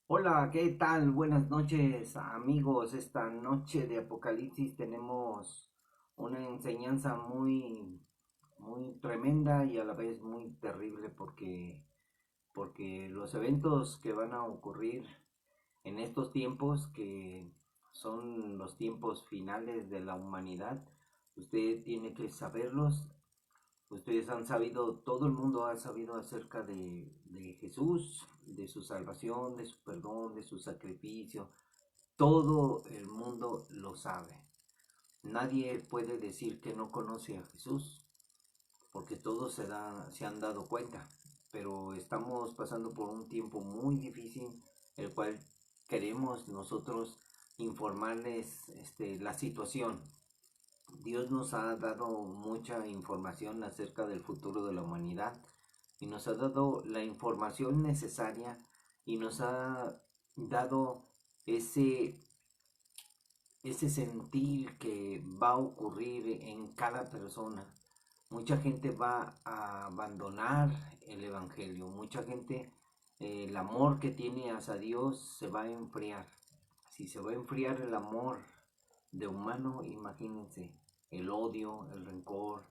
Hola, ¿qué tal? Buenas noches, amigos. Esta noche de Apocalipsis tenemos una enseñanza muy tremenda y a la vez muy terrible porque los eventos que van a ocurrir en estos tiempos, que son los tiempos finales de la humanidad, usted tiene que saberlos. Ustedes han sabido, todo el mundo ha sabido acerca de Jesús, de su salvación, de su perdón, de su sacrificio. Todo el mundo lo sabe. Nadie puede decir que no conoce a Jesús, porque todos se han dado cuenta. Pero estamos pasando por un tiempo muy difícil, el cual queremos nosotros informarles la situación. Dios nos ha dado mucha información acerca del futuro de la humanidad y nos ha dado la información necesaria y nos ha dado ese, ese sentir que va a ocurrir en cada persona. Mucha gente va a abandonar el Evangelio, mucha gente, el amor que tiene hacia Dios se va a enfriar. Si se va a enfriar el amor de humano, imagínense, el odio, el rencor.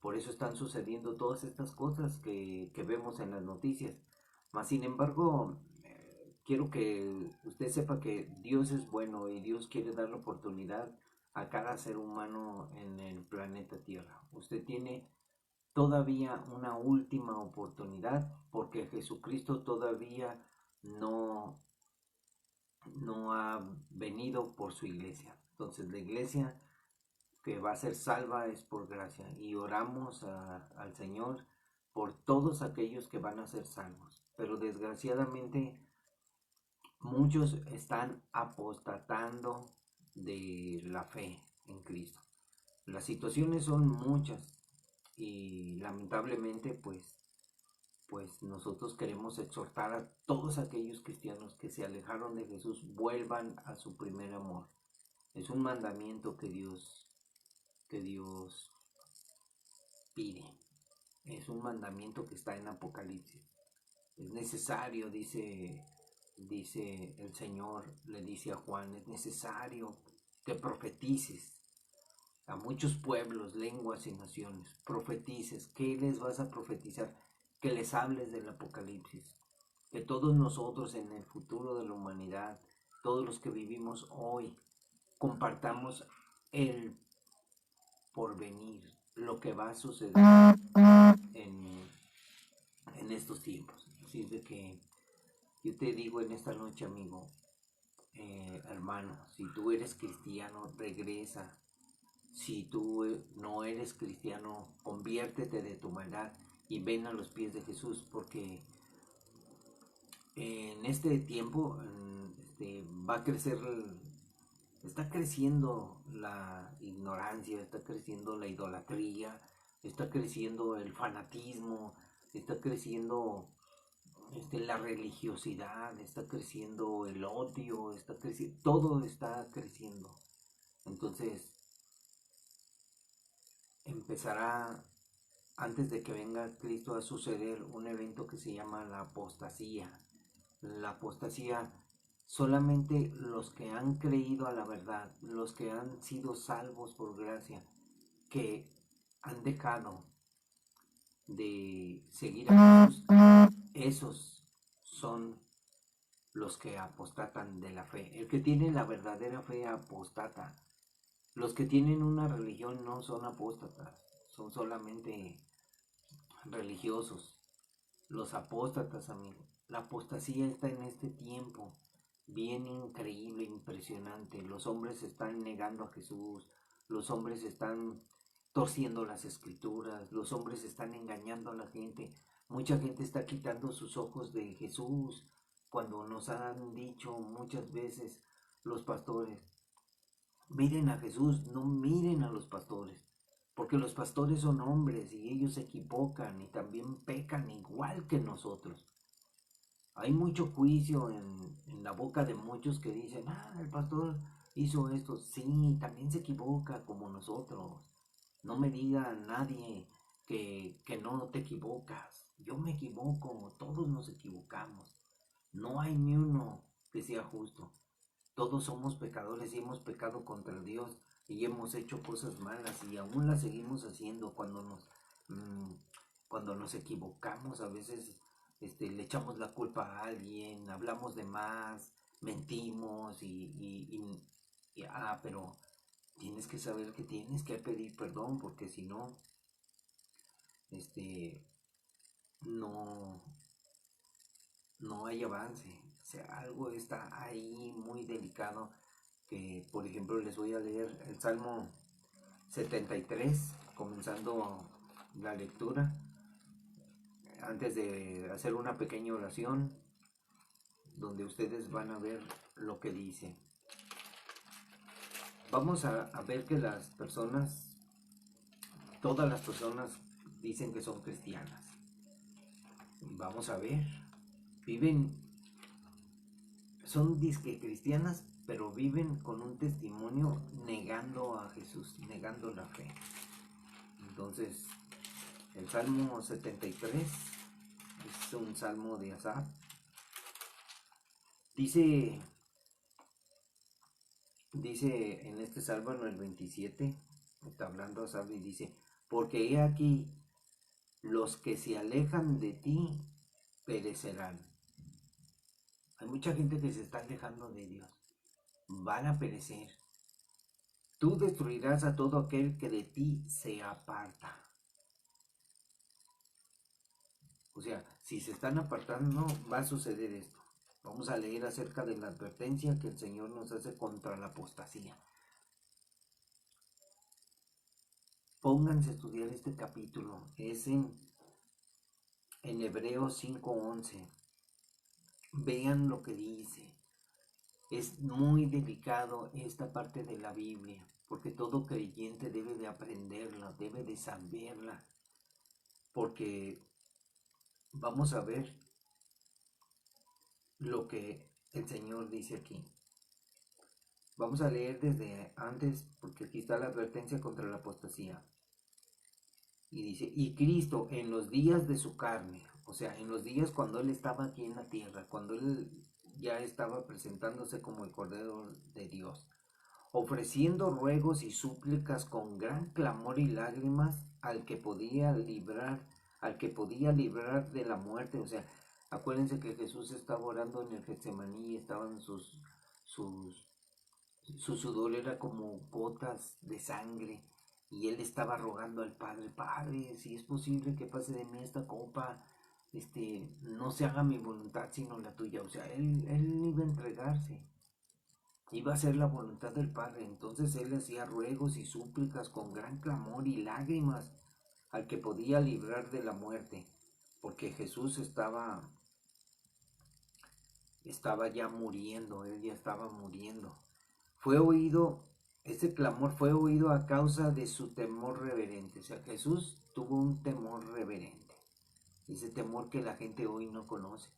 Por eso están sucediendo todas estas cosas que vemos en las noticias. Mas, sin embargo, quiero que usted sepa que Dios es bueno y Dios quiere dar la oportunidad a cada ser humano en el planeta Tierra. Usted tiene todavía una última oportunidad porque Jesucristo todavía no, no ha venido por su iglesia. Entonces la iglesia que va a ser salva es por gracia y oramos al Señor por todos aquellos que van a ser salvos. Pero desgraciadamente muchos están apostatando de la fe en Cristo. Las situaciones son muchas y lamentablemente pues nosotros queremos exhortar a todos aquellos cristianos que se alejaron de Jesús vuelvan a su primer amor. Es un mandamiento que Dios pide. Es un mandamiento que está en Apocalipsis. Es necesario, dice el Señor, le dice a Juan, es necesario que profetices a muchos pueblos, lenguas y naciones. Profetices. ¿Qué les vas a profetizar? Que les hables del Apocalipsis. Que todos nosotros en el futuro de la humanidad, todos los que vivimos hoy, compartamos el porvenir, lo que va a suceder en, en estos tiempos. Así es de que yo te digo en esta noche, amigo, hermano, si tú eres cristiano, regresa. Si tú no eres cristiano, conviértete de tu maldad y ven a los pies de Jesús, porque en este tiempo va a crecer, está creciendo la ignorancia, está creciendo la idolatría, está creciendo el fanatismo, está creciendo la religiosidad, está creciendo el odio, está creciendo, todo está creciendo. Entonces empezará, antes de que venga Cristo, a suceder un evento que se llama la apostasía. La apostasía, solamente los que han creído a la verdad, los que han sido salvos por gracia, que han dejado de seguir a Jesús, esos son los que apostatan de la fe. El que tiene la verdadera fe apostata. Los que tienen una religión no son apóstatas, son solamente religiosos. Los apóstatas, amigo. La apostasía está en este tiempo. Bien increíble, impresionante. Los hombres están negando a Jesús. Los hombres están torciendo las escrituras. Los hombres están engañando a la gente. Mucha gente está quitando sus ojos de Jesús cuando nos han dicho muchas veces los pastores, miren a Jesús, no miren a los pastores, porque los pastores son hombres y ellos se equivocan y también pecan igual que nosotros. Hay mucho juicio en la boca de muchos que dicen, el pastor hizo esto. Sí, también se equivoca como nosotros. No me diga nadie que no te equivocas. Yo me equivoco, todos nos equivocamos. No hay ni uno. que sea justo. Todos somos pecadores y hemos pecado contra Dios y hemos hecho cosas malas y aún las seguimos haciendo mm, cuando nos equivocamos. A veces le echamos la culpa a alguien, hablamos de más, mentimos pero tienes que saber que tienes que pedir perdón porque si no, este, no, no hay avance. O sea, algo está ahí muy delicado que, por ejemplo, les voy a leer el Salmo 73, comenzando la lectura, antes de hacer una pequeña oración, donde ustedes van a ver lo que dice. Vamos a ver que las personas, todas las personas dicen que son cristianas. Vamos a ver, viven, son disque cristianas, pero viven con un testimonio negando a Jesús, negando la fe. Entonces, el Salmo 73 es un salmo de Asaf. Dice en este salmo, en el 27, está hablando Asaf y dice, porque he aquí, los que se alejan de ti perecerán. Hay mucha gente que se está alejando de Dios. Van a perecer. Tú destruirás a todo aquel que de ti se aparta. O sea, si se están apartando, va a suceder esto. Vamos a leer acerca de la advertencia que el Señor nos hace contra la apostasía. Pónganse a estudiar este capítulo. Es en Hebreos 5:11. Vean lo que dice. Es muy delicado esta parte de la Biblia, porque todo creyente debe de aprenderla, debe de saberla, porque vamos a ver lo que el Señor dice aquí. Vamos a leer desde antes, porque aquí está la advertencia contra la apostasía. Y dice, y Cristo en los días de su carne, o sea, en los días cuando Él estaba aquí en la tierra, cuando Él ya estaba presentándose como el Cordero de Dios, ofreciendo ruegos y súplicas con gran clamor y lágrimas al que podía librar de la muerte. O sea, acuérdense que Jesús estaba orando en el Getsemaní y estaban sus, su sudor era como gotas de sangre y él estaba rogando al Padre, Padre, si es posible que pase de mí esta copa, no se haga mi voluntad sino la tuya. O sea, él iba a entregarse, iba a hacer la voluntad del Padre. Entonces él hacía ruegos y súplicas con gran clamor y lágrimas al que podía librar de la muerte, porque Jesús estaba ya muriendo, él ya estaba muriendo. Fue oído, ese clamor fue oído a causa de su temor reverente. O sea, Jesús tuvo un temor reverente, ese temor que la gente hoy no conoce.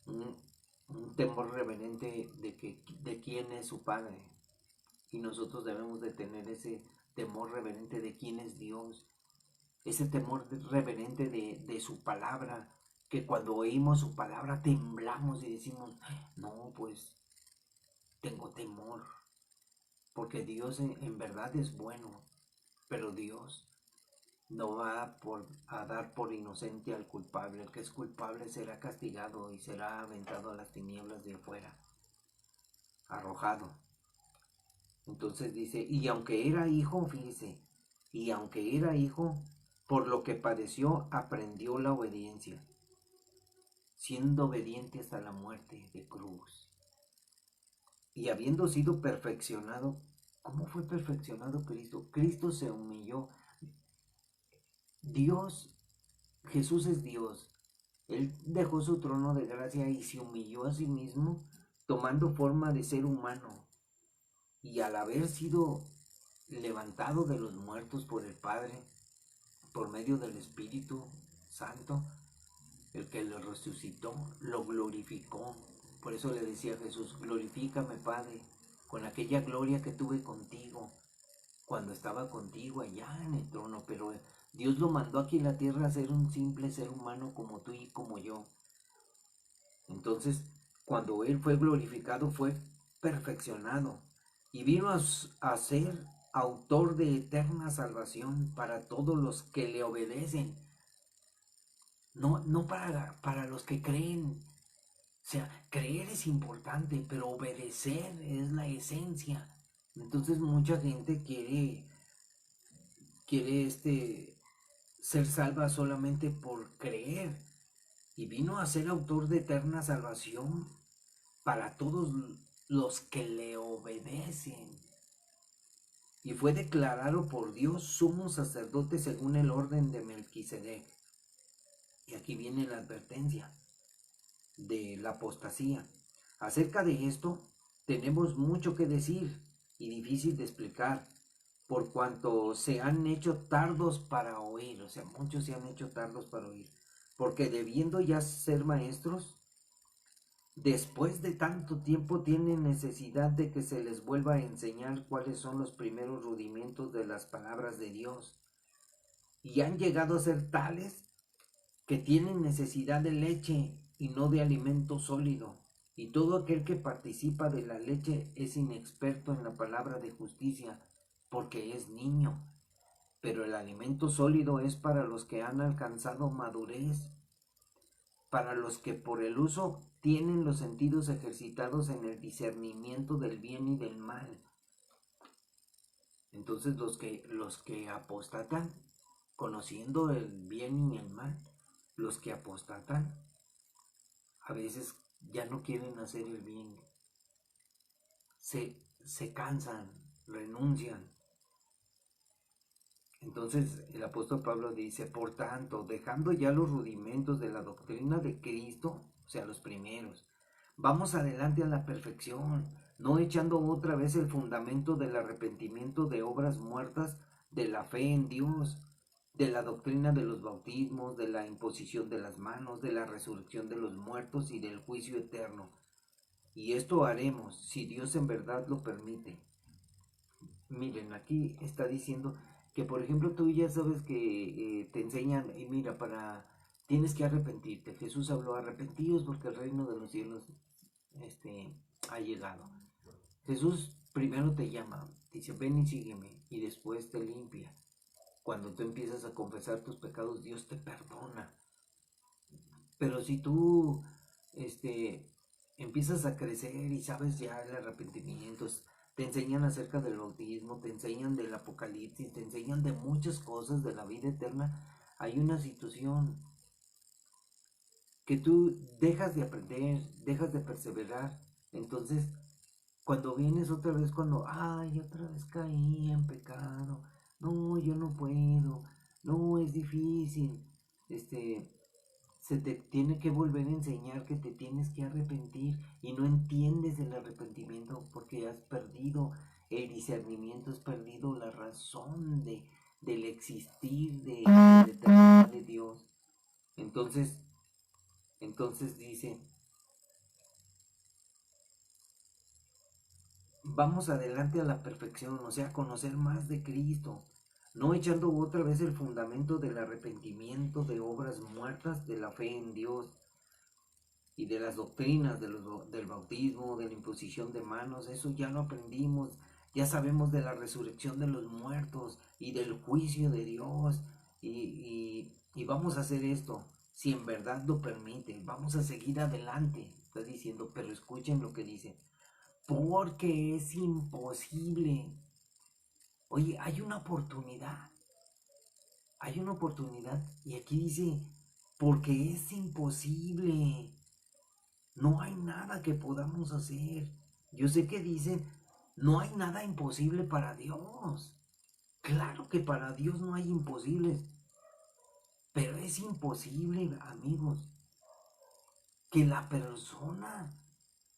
Un temor reverente de quién es su Padre. Y nosotros debemos de tener ese temor reverente de quién es Dios. Ese temor reverente de su palabra, que cuando oímos su palabra temblamos y decimos, no, pues tengo temor, porque Dios en verdad es bueno, pero Dios no va a dar por inocente al culpable. El que es culpable será castigado y será aventado a las tinieblas de afuera, arrojado. Entonces dice, y aunque era hijo, fíjese, y aunque era hijo, por lo que padeció, aprendió la obediencia, siendo obediente hasta la muerte de cruz. Y habiendo sido perfeccionado, ¿cómo fue perfeccionado Cristo? Cristo se humilló. Dios, Jesús es Dios. Él dejó su trono de gracia y se humilló a sí mismo, tomando forma de ser humano. Y al haber sido levantado de los muertos por el Padre, por medio del Espíritu Santo, el que lo resucitó, lo glorificó. Por eso le decía a Jesús, glorifícame, Padre, con aquella gloria que tuve contigo, cuando estaba contigo allá en el trono. Pero Dios lo mandó aquí en la tierra a ser un simple ser humano como tú y como yo. Entonces, cuando Él fue glorificado, fue perfeccionado y vino a ser autor de eterna salvación para todos los que le obedecen, no para los que creen. O sea, creer es importante, pero obedecer es la esencia. Entonces mucha gente quiere ser salva solamente por creer, y vino a ser autor de eterna salvación para todos los que le obedecen. Y fue declarado por Dios sumo sacerdote según el orden de Melquisedec. Y aquí viene la advertencia de la apostasía. Acerca de esto tenemos mucho que decir y difícil de explicar, por cuanto se han hecho tardos para oír. O sea, muchos se han hecho tardos para oír, porque debiendo ya ser maestros, después de tanto tiempo tienen necesidad de que se les vuelva a enseñar cuáles son los primeros rudimentos de las palabras de Dios. Y han llegado a ser tales que tienen necesidad de leche y no de alimento sólido. Y todo aquel que participa de la leche es inexperto en la palabra de justicia, porque es niño. Pero el alimento sólido es para los que han alcanzado madurez, para los que por el uso tienen los sentidos ejercitados en el discernimiento del bien y del mal. Entonces los que apostatan, conociendo el bien y el mal, los que apostatan a veces ya no quieren hacer el bien, se cansan, renuncian. Entonces el apóstol Pablo dice: por tanto, dejando ya los rudimentos de la doctrina de Cristo, o sea, los primeros, vamos adelante a la perfección, no echando otra vez el fundamento del arrepentimiento de obras muertas, de la fe en Dios, de la doctrina de los bautismos, de la imposición de las manos, de la resurrección de los muertos y del juicio eterno. Y esto haremos si Dios en verdad lo permite. Miren, aquí está diciendo que, por ejemplo, tú ya sabes que te enseñan, y mira, tienes que arrepentirte. Jesús habló: arrepentidos porque el reino de los cielos ha llegado. Jesús primero te llama, dice: ven y sígueme, y después te limpia. Cuando tú empiezas a confesar tus pecados, Dios te perdona. Pero si tú empiezas a crecer y sabes ya el arrepentimiento, te enseñan acerca del bautismo, te enseñan del apocalipsis, te enseñan de muchas cosas de la vida eterna, hay una situación que tú dejas de aprender, dejas de perseverar. Entonces, cuando vienes otra vez, otra vez caí en pecado, no, yo no puedo, no, es difícil, se te tiene que volver a enseñar que te tienes que arrepentir, y no entiendes el arrepentimiento porque has perdido el discernimiento, has perdido la razón del existir de la eternidad de Dios. Entonces dice: vamos adelante a la perfección, o sea, conocer más de Cristo, no echando otra vez el fundamento del arrepentimiento de obras muertas, de la fe en Dios y de las doctrinas del bautismo, de la imposición de manos. Eso ya lo aprendimos. Ya sabemos de la resurrección de los muertos y del juicio de Dios, y vamos a hacer esto si en verdad lo permite. Vamos a seguir adelante, está diciendo. Pero escuchen lo que dice: porque es imposible. Oye, hay una oportunidad, y aquí dice: porque es imposible. No hay nada que podamos hacer. Yo sé que dicen: no hay nada imposible para Dios. Claro que para Dios no hay imposibles, pero es imposible, amigos, que la persona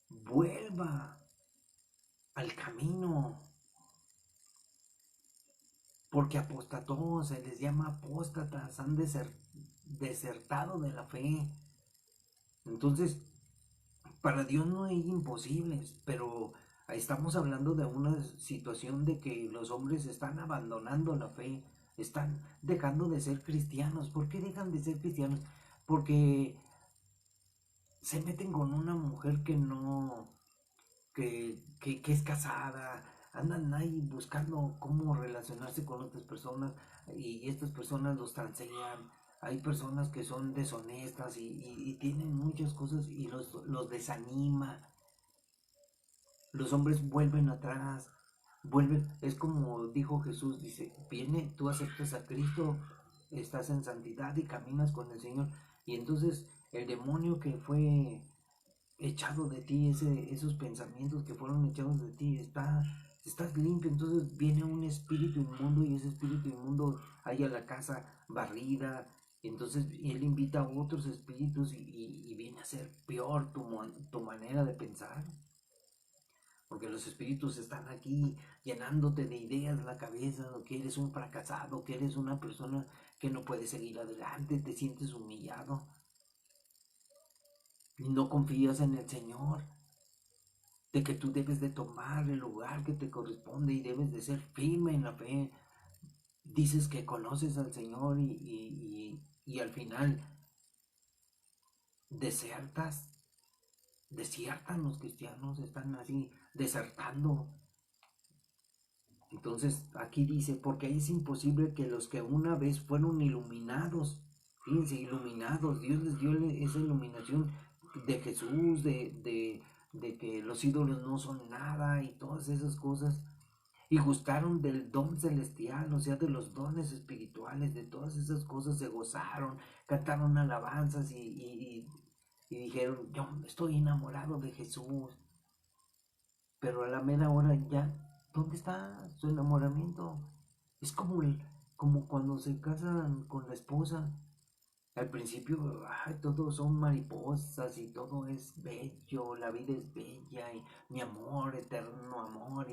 vuelva al camino, porque apostató, se les llama apóstatas, han desertado de la fe. Entonces, para Dios no hay imposibles, pero estamos hablando de una situación de que los hombres están abandonando la fe, están dejando de ser cristianos. ¿Por qué dejan de ser cristianos? Porque se meten con una mujer que no, que es casada, andan ahí buscando cómo relacionarse con otras personas y estas personas los transean. Hay personas que son deshonestas y tienen muchas cosas y los desanima. Los hombres vuelven atrás, vuelven, es como dijo Jesús, dice, viene, tú aceptas a Cristo, estás en santidad y caminas con el Señor. Y entonces el demonio que fue echado de ti, esos pensamientos que fueron echados de ti, estás limpio, entonces viene un espíritu inmundo y ese espíritu inmundo hay a la casa barrida, entonces él invita a otros espíritus y viene a ser peor tu manera de pensar, porque los espíritus están aquí llenándote de ideas en la cabeza, ¿no? Que eres un fracasado, que eres una persona que no puede seguir adelante, te sientes humillado, no confías en el Señor, de que tú debes de tomar el lugar que te corresponde y debes de ser firme en la fe. Dices que conoces al Señor y al final desertas, desiertan los cristianos, están así desertando. Entonces aquí dice, porque es imposible que los que una vez fueron iluminados, fíjense, iluminados, Dios les dio esa iluminación de Jesús, de que los ídolos no son nada y todas esas cosas, y gustaron del don celestial, o sea, de los dones espirituales, de todas esas cosas, se gozaron, cantaron alabanzas y dijeron, yo estoy enamorado de Jesús, pero a la mera hora ya, ¿dónde está su enamoramiento? Es como cuando se casan con la esposa. Al principio, ay, todos son mariposas y todo es bello, la vida es bella y mi amor, eterno amor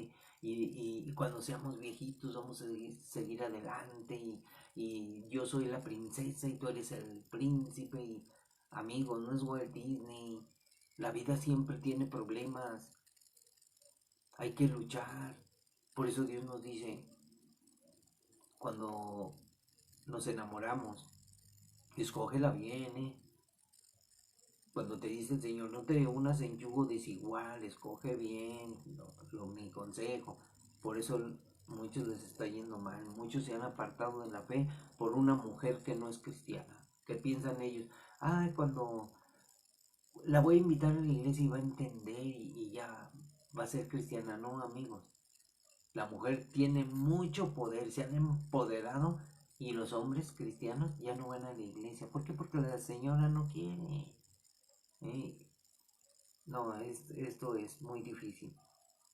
y cuando seamos viejitos vamos a seguir adelante y yo soy la princesa y tú eres el príncipe y amigos, no es Walt Disney, la vida siempre tiene problemas, hay que luchar, por eso Dios nos dice, cuando nos enamoramos, escógela bien, Cuando te dice el Señor, no te unas en yugo desigual, escoge bien, mi consejo. Por eso muchos les está yendo mal, muchos se han apartado de la fe por una mujer que no es cristiana, que piensan ellos, ay, cuando la voy a invitar a la iglesia y va a entender y ya va a ser cristiana. No, amigos, la mujer tiene mucho poder, se han empoderado y los hombres cristianos ya no van a la iglesia. ¿Por qué? Porque la señora no quiere. ¿eh? No, esto es muy difícil.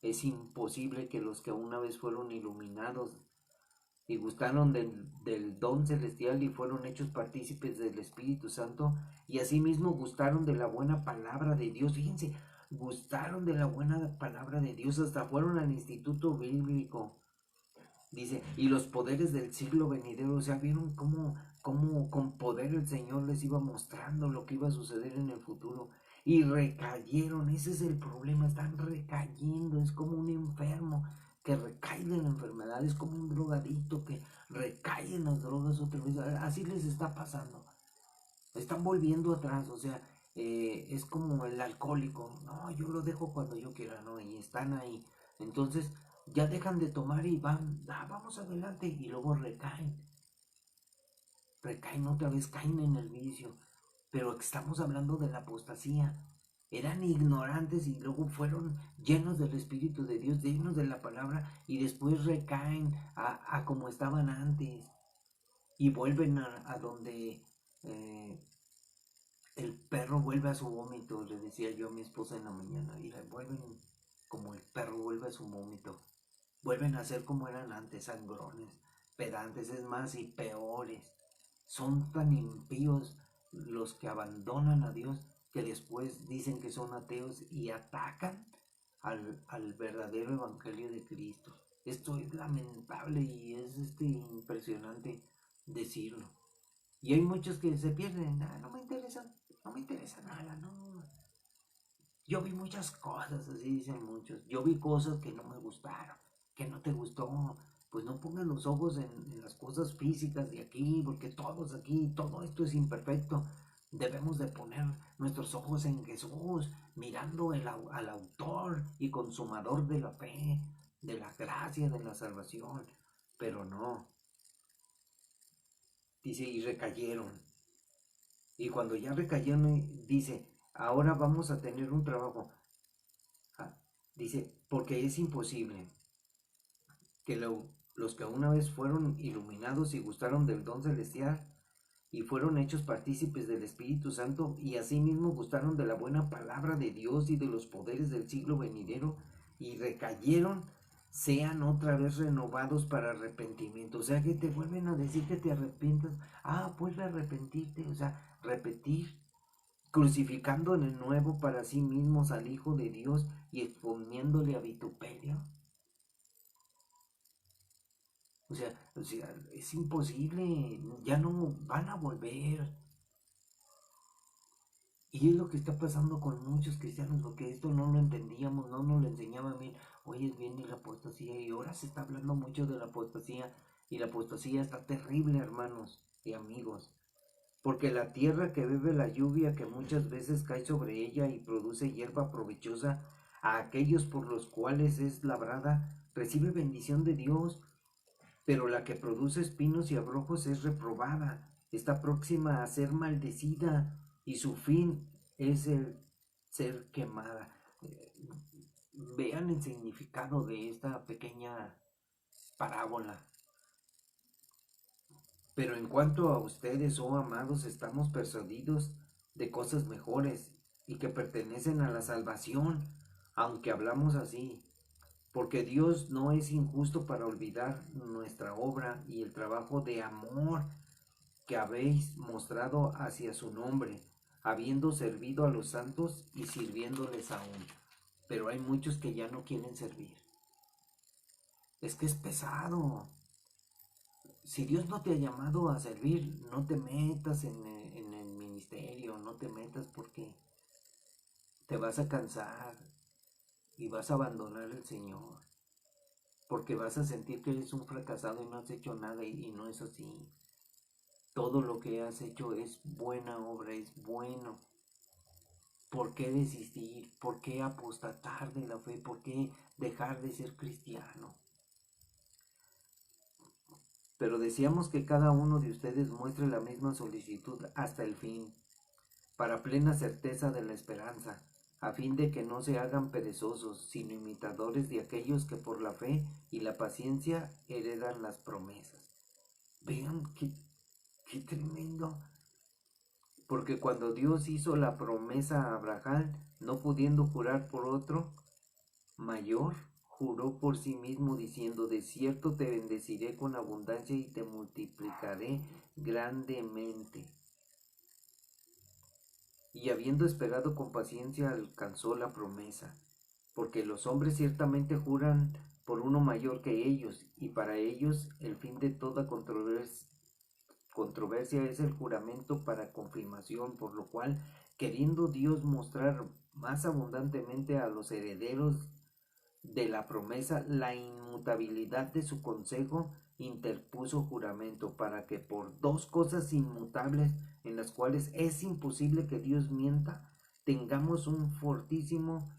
Es imposible que los que una vez fueron iluminados y gustaron del don celestial y fueron hechos partícipes del Espíritu Santo y asimismo gustaron de la buena palabra de Dios. Fíjense, gustaron de la buena palabra de Dios, hasta fueron al instituto bíblico. Dice, y los poderes del siglo venidero, o sea, vieron cómo con poder el Señor les iba mostrando lo que iba a suceder en el futuro. Y recayeron, ese es el problema, están recayendo, es como un enfermo que recae en la enfermedad, es como un drogadito que recae en las drogas otra vez, así les está pasando. Están volviendo atrás, o sea, es como el alcohólico, no, yo lo dejo cuando yo quiera, ¿no? Y están ahí. Entonces, ya dejan de tomar y van, vamos adelante, y luego recaen otra vez, caen en el vicio. Pero estamos hablando de la apostasía. Eran ignorantes y luego fueron llenos del Espíritu de Dios, llenos de la palabra, y después recaen a como estaban antes y vuelven a donde el perro vuelve a su vómito, le decía yo a mi esposa en la mañana, y le vuelven como el perro vuelve a su vómito, vuelven a ser como eran antes, sangrones, pedantes, es más, y peores. Son tan impíos los que abandonan a Dios que después dicen que son ateos y atacan al verdadero evangelio de Cristo. Esto es lamentable y es impresionante decirlo. Y hay muchos que se pierden, no me interesa, no me interesa nada, no. Yo vi muchas cosas, así dicen muchos. Yo vi cosas que no me gustaron, que no te gustó. Pues no pongan los ojos en las cosas físicas de aquí, porque todos aquí, todo esto es imperfecto. Debemos de poner nuestros ojos en Jesús, mirando al autor y consumador de la fe, de la gracia, de la salvación. Pero no, dice, y recayeron. Y cuando ya recayeron, dice, ahora vamos a tener un trabajo. Ah, dice, porque es imposible que los que una vez fueron iluminados y gustaron del don celestial y fueron hechos partícipes del Espíritu Santo y asimismo gustaron de la buena palabra de Dios y de los poderes del siglo venidero y recayeron, sean otra vez renovados para arrepentimiento. O sea, que te vuelven a decir que te arrepientas. Ah, pues arrepentirte, o sea, repetir, crucificando en el nuevo para sí mismos al Hijo de Dios y exponiéndole a vituperio. O sea, es imposible, ya no van a volver. Y es lo que está pasando con muchos cristianos, porque esto no lo entendíamos, no nos lo enseñaban bien. Hoy viene la apostasía y ahora se está hablando mucho de la apostasía. Y la apostasía está terrible, hermanos y amigos. Porque la tierra que bebe la lluvia que muchas veces cae sobre ella y produce hierba provechosa a aquellos por los cuales es labrada, recibe bendición de Dios, pero la que produce espinos y abrojos es reprobada, está próxima a ser maldecida y su fin es el ser quemada. Vean el significado de esta pequeña parábola. Pero en cuanto a ustedes, oh amados, estamos persuadidos de cosas mejores y que pertenecen a la salvación, aunque hablamos así, porque Dios no es injusto para olvidar nuestra obra y el trabajo de amor que habéis mostrado hacia su nombre, habiendo servido a los santos y sirviéndoles aún. Pero hay muchos que ya no quieren servir. Es que es pesado. Si Dios no te ha llamado a servir, no te metas en el ministerio, no te metas porque te vas a cansar y vas a abandonar el Señor. Porque vas a sentir que eres un fracasado y no has hecho nada y no es así. Todo lo que has hecho es buena obra, es bueno. ¿Por qué desistir? ¿Por qué apostatar de la fe? ¿Por qué dejar de ser cristiano? Pero deseamos que cada uno de ustedes muestre la misma solicitud hasta el fin, para plena certeza de la esperanza, a fin de que no se hagan perezosos, sino imitadores de aquellos que por la fe y la paciencia heredan las promesas. Vean qué tremendo. Porque cuando Dios hizo la promesa a Abraham, no pudiendo jurar por otro mayor, juró por sí mismo diciendo, de cierto te bendeciré con abundancia y te multiplicaré grandemente. Y habiendo esperado con paciencia alcanzó la promesa, porque los hombres ciertamente juran por uno mayor que ellos, y para ellos el fin de toda controversia es el juramento para confirmación, por lo cual, queriendo Dios mostrar más abundantemente a los herederos de la promesa la inmutabilidad de su consejo, interpuso juramento para que por dos cosas inmutables en las cuales es imposible que Dios mienta, tengamos un fortísimo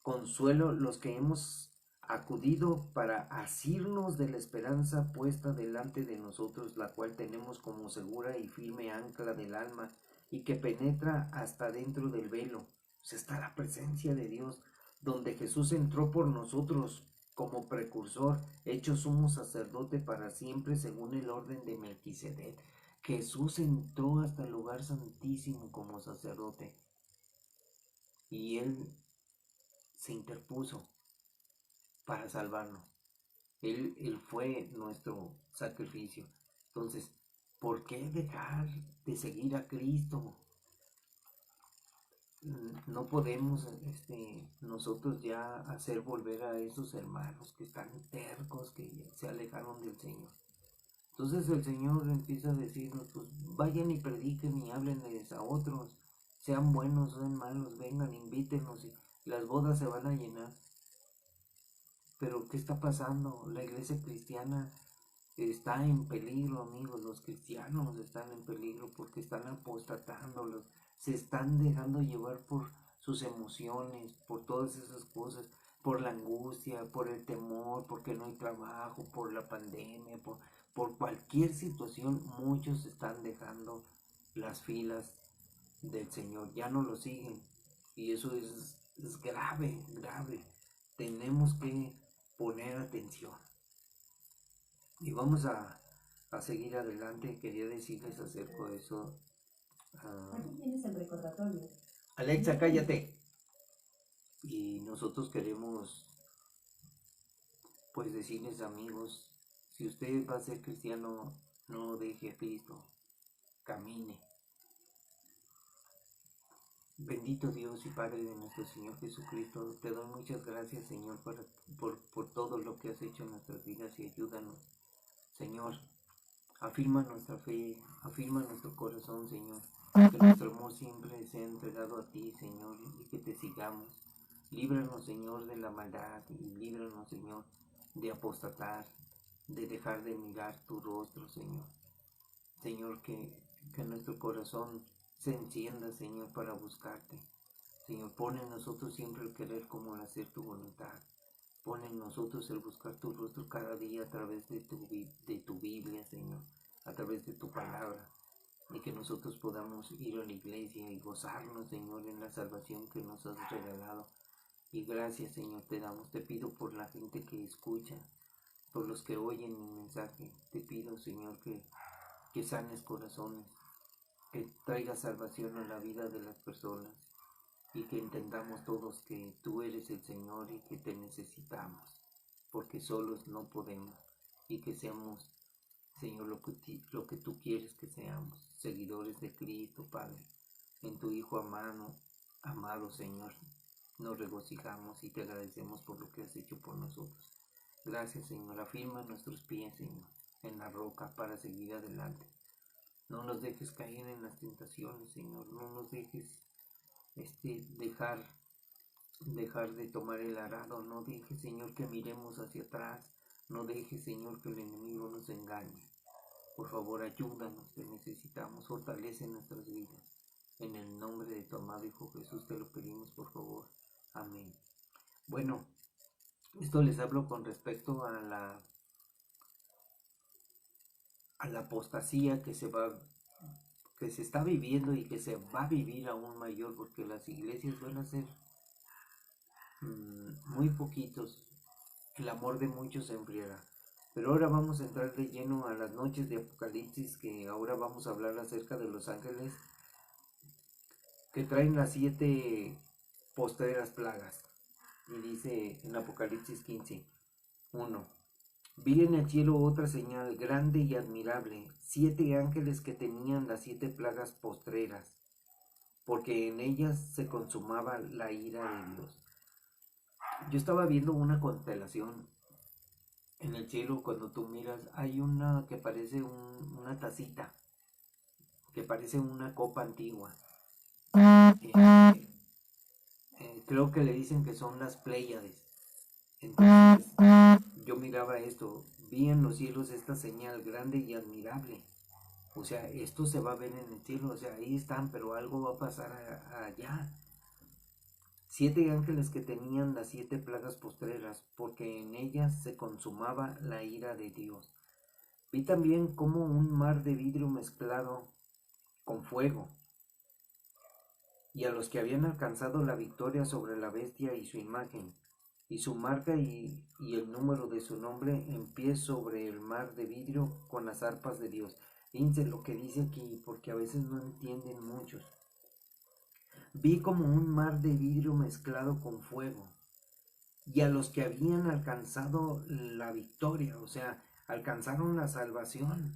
consuelo los que hemos acudido para asirnos de la esperanza puesta delante de nosotros, la cual tenemos como segura y firme ancla del alma y que penetra hasta dentro del velo. Pues está la presencia de Dios, donde Jesús entró por nosotros como precursor, hecho sumo sacerdote para siempre según el orden de Melquisedec. Jesús entró hasta el lugar santísimo como sacerdote y él se interpuso para salvarnos. Él fue nuestro sacrificio. Entonces, ¿por qué dejar de seguir a Cristo? No podemos nosotros ya hacer volver a esos hermanos que están tercos, que se alejaron del Señor. Entonces el Señor empieza a decirnos, pues vayan y prediquen y háblenles a otros, sean buenos, sean malos, vengan, invítenos y las bodas se van a llenar. Pero ¿qué está pasando? La iglesia cristiana está en peligro, amigos. Los cristianos están en peligro porque están apostatando, se están dejando llevar por sus emociones, por todas esas cosas, por la angustia, por el temor, porque no hay trabajo, por la pandemia, por cualquier situación. Muchos están dejando las filas del Señor, ya no lo siguen. Y eso es grave, grave. Tenemos que poner atención. Y vamos a seguir adelante. Quería decirles acerca de eso. Aquí tienes el recordatorio. Alexa, cállate. Y nosotros queremos, pues, decirles, amigos, si usted va a ser cristiano, no deje a Cristo, camine. Bendito Dios y Padre de nuestro Señor Jesucristo, te doy muchas gracias, Señor, por todo lo que has hecho en nuestras vidas, y ayúdanos, Señor. Afirma nuestra fe, afirma nuestro corazón, Señor. Que nuestro amor siempre sea entregado a ti, Señor, y que te sigamos. Líbranos, Señor, de la maldad, y líbranos, Señor, de apostatar, de dejar de mirar tu rostro, Señor. Señor, que nuestro corazón se encienda, Señor, para buscarte. Señor, pon en nosotros siempre el querer como el hacer tu voluntad. Pon en nosotros el buscar tu rostro cada día a través de tu Biblia, Señor, a través de tu palabra, y que nosotros podamos ir a la iglesia y gozarnos, Señor, en la salvación que nos has regalado. Y gracias, Señor, te damos. Te pido por la gente que escucha, por los que oyen mi mensaje. Te pido, Señor, que sanes corazones, que traigas salvación a la vida de las personas, y que entendamos todos que tú eres el Señor y que te necesitamos, porque solos no podemos, y que seamos, Señor, lo que tú quieres que seamos, seguidores de Cristo, Padre. En tu Hijo amado Señor, nos regocijamos y te agradecemos por lo que has hecho por nosotros. Gracias, Señor. Afirma nuestros pies, Señor, en la roca para seguir adelante. No nos dejes caer en las tentaciones, Señor. No nos dejes dejar de tomar el arado. No dejes, Señor, que miremos hacia atrás. No dejes, Señor, que el enemigo nos engañe. Por favor, ayúdanos, te necesitamos. Fortalece nuestras vidas. En el nombre de tu amado Hijo Jesús te lo pedimos, por favor. Amén. Bueno, esto les hablo con respecto a la apostasía que se está viviendo y que se va a vivir aún mayor, porque las iglesias van a ser muy poquitos. El amor de muchos se enfriará. Pero ahora vamos a entrar de lleno a las noches de Apocalipsis, que ahora vamos a hablar acerca de los ángeles que traen las 7 postreras plagas. Y dice en Apocalipsis 15:1: vi en el cielo otra señal grande y admirable, 7 ángeles que tenían las 7 plagas postreras, porque en ellas se consumaba la ira de Dios. Yo estaba viendo una constelación en el cielo. Cuando tú miras, hay una que parece una tacita, que parece una copa antigua. Creo que le dicen que son las Pléyades. Entonces yo miraba esto, vi en los cielos esta señal grande y admirable. O sea, esto se va a ver en el cielo, o sea, ahí están, pero algo va a pasar allá. 7 ángeles que tenían las 7 plagas postreras, porque en ellas se consumaba la ira de Dios. Vi también como un mar de vidrio mezclado con fuego, y a los que habían alcanzado la victoria sobre la bestia y su imagen, y su marca y el número de su nombre, en pie sobre el mar de vidrio con las arpas de Dios. Fíjense lo que dice aquí, porque a veces no entienden muchos. Vi como un mar de vidrio mezclado con fuego, y a los que habían alcanzado la victoria, o sea, alcanzaron la salvación,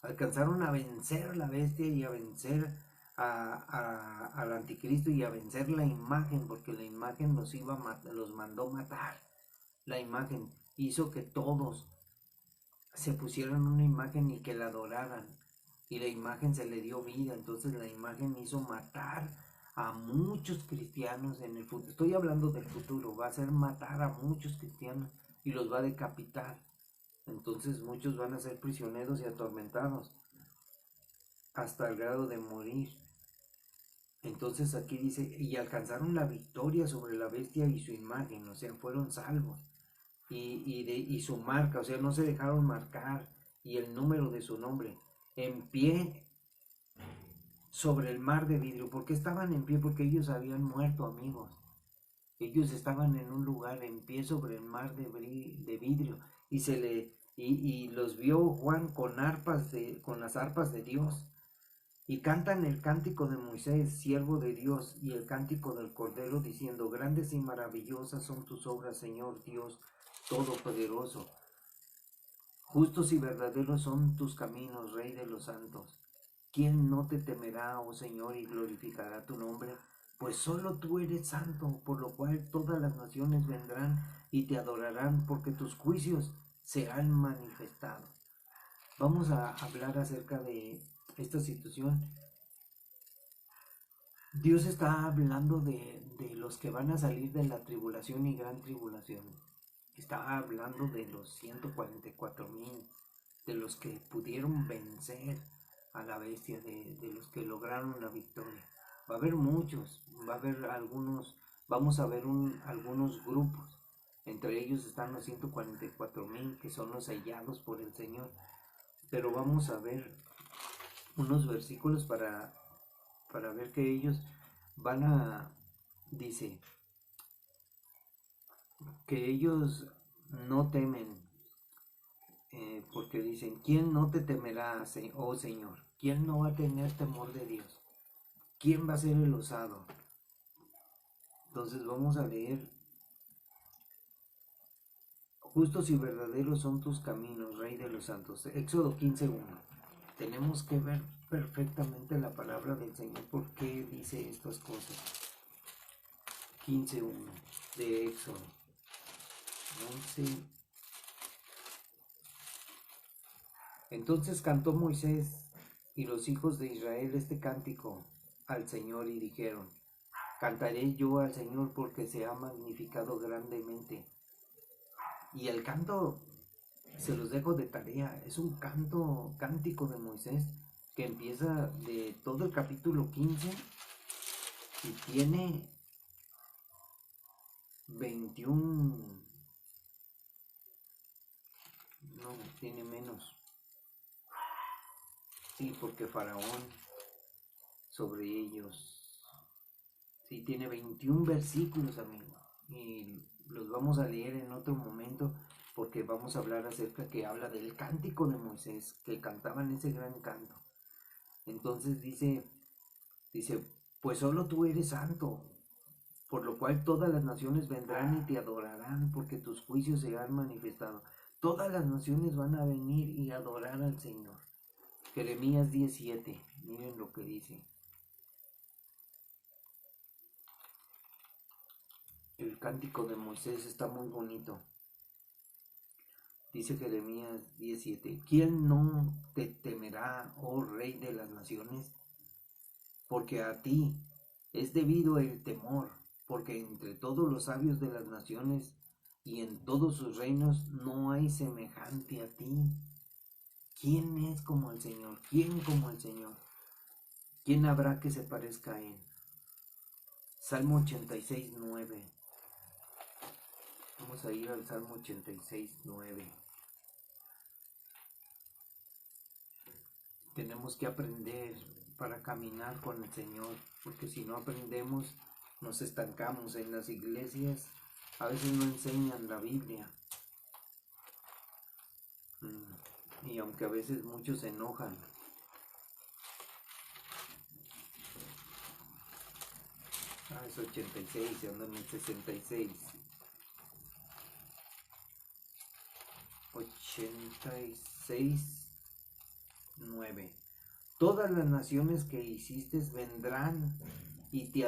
alcanzaron a vencer a la bestia y a vencer al anticristo y a vencer la imagen, porque la imagen los mandó matar. La imagen hizo que todos se pusieran una imagen y que la adoraran, y la imagen se le dio vida. Entonces la imagen hizo matar a muchos cristianos en el futuro. Estoy hablando del futuro. Va a hacer matar a muchos cristianos y los va a decapitar. Entonces muchos van a ser prisioneros y atormentados hasta el grado de morir. Entonces aquí dice, y alcanzaron la victoria sobre la bestia y su imagen, o sea, fueron salvos. Y su marca, o sea, no se dejaron marcar, y el número de su nombre, en pie sobre el mar de vidrio. ¿Por qué estaban en pie? Porque ellos habían muerto, amigos. Ellos estaban en un lugar en pie sobre el mar de vidrio, y los vio Juan con con las arpas de Dios, y cantan el cántico de Moisés, siervo de Dios, y el cántico del Cordero, diciendo: grandes y maravillosas son tus obras, Señor Dios Todopoderoso. Justos y verdaderos son tus caminos, Rey de los santos. ¿Quién no te temerá, oh Señor, y glorificará tu nombre? Pues solo tú eres santo, por lo cual todas las naciones vendrán y te adorarán, porque tus juicios se han manifestado. Vamos a hablar acerca de esta situación. Dios está hablando de los que van a salir de la tribulación y gran tribulación. Está hablando de los 144,000, de los que pudieron vencer a la bestia, de los que lograron la victoria. Va a haber muchos, va a haber algunos, vamos a ver algunos grupos. Entre ellos están los 144,000, que son los sellados por el Señor. Pero vamos a ver unos versículos para ver que ellos dice, que ellos no temen, porque dicen: ¿quién no te temerá, oh Señor? ¿Quién no va a tener temor de Dios? ¿Quién va a ser el osado? Entonces vamos a leer: justos y verdaderos son tus caminos, Rey de los santos. Éxodo 15:1. Tenemos que ver perfectamente la palabra del Señor, por qué dice estas cosas. 15:1 de Éxodo 11. Entonces cantó Moisés y los hijos de Israel este cántico al Señor, y dijeron: cantaré yo al Señor, porque se ha magnificado grandemente. Y el canto, se los dejo de tarea, es un cántico de Moisés, que empieza de todo el capítulo 15 y tiene 21, no, tiene menos. Sí, porque Faraón sobre ellos. Sí, tiene 21 versículos, amigo. Y los vamos a leer en otro momento, porque vamos a hablar acerca que habla del cántico de Moisés, que cantaban ese gran canto. Entonces dice, pues solo tú eres santo, por lo cual todas las naciones vendrán y te adorarán, porque tus juicios se han manifestado. Todas las naciones van a venir y adorar al Señor. Jeremías 17, miren lo que dice. El cántico de Moisés está muy bonito. Dice Jeremías 17: ¿quién no te temerá, oh Rey de las naciones? Porque a ti es debido el temor, porque entre todos los sabios de las naciones y en todos sus reinos no hay semejante a ti. ¿Quién es como el Señor? ¿Quién como el Señor? ¿Quién habrá que se parezca a él? Salmo 86:9. Vamos a ir al Salmo 86:9. Tenemos que aprender para caminar con el Señor, porque si no aprendemos, nos estancamos. En las iglesias a veces no enseñan la Biblia, y aunque a veces muchos se enojan. Es 86, se andan en 66. 86:9. Todas las naciones que hiciste vendrán y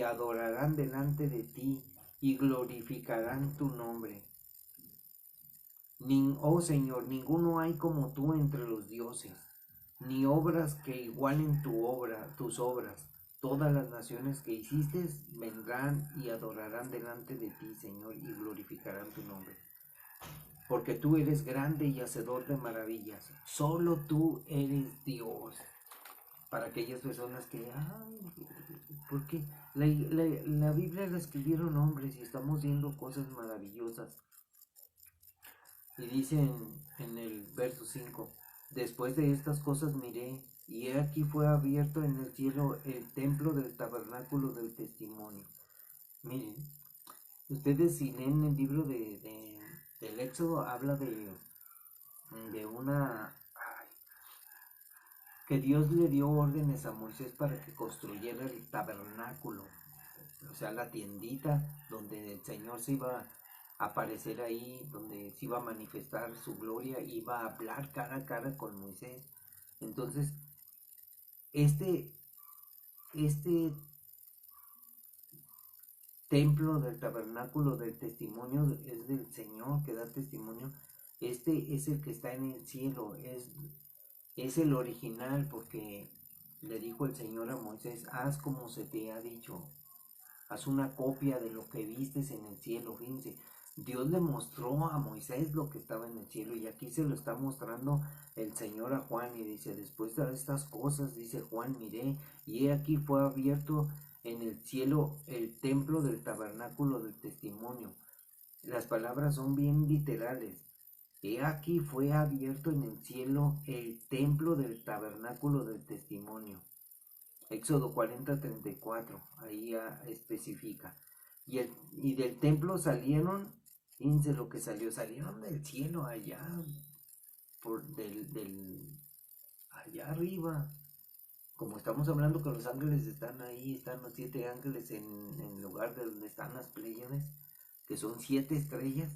adorarán delante de ti y glorificarán tu nombre. Oh Señor, ninguno hay como tú entre los dioses, ni obras que igualen tus obras. Todas las naciones que hiciste vendrán y adorarán delante de ti, Señor, y glorificarán tu nombre. porque tú eres grande y hacedor de maravillas. Solo tú eres Dios. Para aquellas personas que, ay, porque la Biblia la escribieron hombres y estamos viendo cosas maravillosas. Y dice en el verso 5, después de estas cosas miré, y he aquí fue abierto en el cielo el templo del tabernáculo del testimonio. Miren, ustedes si leen el libro del Éxodo, habla de una... que Dios le dio órdenes a Moisés para que construyera el tabernáculo, o sea, la tiendita donde el Señor se iba a aparecer ahí, donde se iba a manifestar su gloria, iba a hablar cara a cara con Moisés. Entonces, este templo del tabernáculo del testimonio es del Señor que da testimonio. Este es el que está en el cielo, es el original, porque le dijo el Señor a Moisés, haz como se te ha dicho, haz una copia de lo que vistes en el cielo. Fíjense, Dios le mostró a Moisés lo que estaba en el cielo, y aquí se lo está mostrando el Señor a Juan, y dice, después de estas cosas, dice Juan, miré, y he aquí fue abierto en el cielo el templo del tabernáculo del testimonio. Las palabras son bien literales. He aquí fue abierto en el cielo el templo del tabernáculo del testimonio. Éxodo 40:34, ahí especifica. Y del templo salieron, fíjense lo que salieron del cielo allá, allá arriba. Como estamos hablando que los ángeles están ahí, están los 7 ángeles en lugar de donde están las Pléyades, que son 7 estrellas.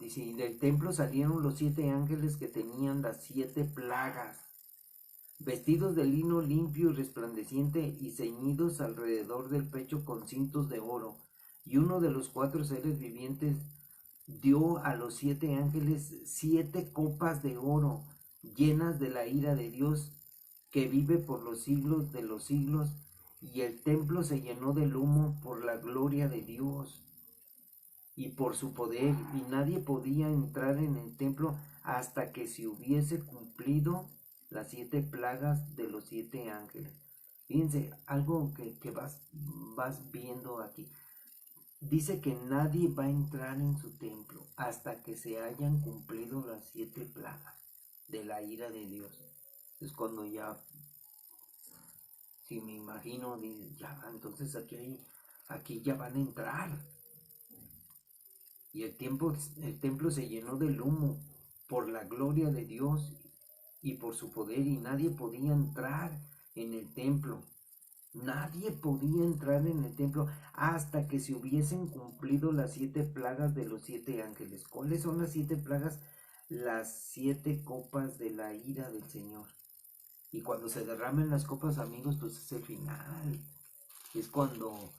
Dice, y del templo salieron los 7 ángeles que tenían las 7 plagas, vestidos de lino limpio y resplandeciente y ceñidos alrededor del pecho con cintos de oro. Y uno de los 4 seres vivientes dio a los 7 ángeles 7 copas de oro, llenas de la ira de Dios, que vive por los siglos de los siglos, y el templo se llenó del humo por la gloria de Dios y por su poder, y nadie podía entrar en el templo hasta que se hubiese cumplido las 7 plagas de los 7 ángeles. Fíjense, algo que vas viendo aquí. Dice que nadie va a entrar en su templo hasta que se hayan cumplido las 7 plagas de la ira de Dios. Es cuando ya, si me imagino, ya, entonces aquí ya van a entrar. Y el templo se llenó del humo por la gloria de Dios y por su poder, y nadie podía entrar en el templo. Nadie podía entrar en el templo hasta que se hubiesen cumplido las 7 plagas de los 7 ángeles. ¿Cuáles son las 7 plagas? Las 7 copas de la ira del Señor. Y cuando se derramen las copas, amigos, pues es el final. Es cuando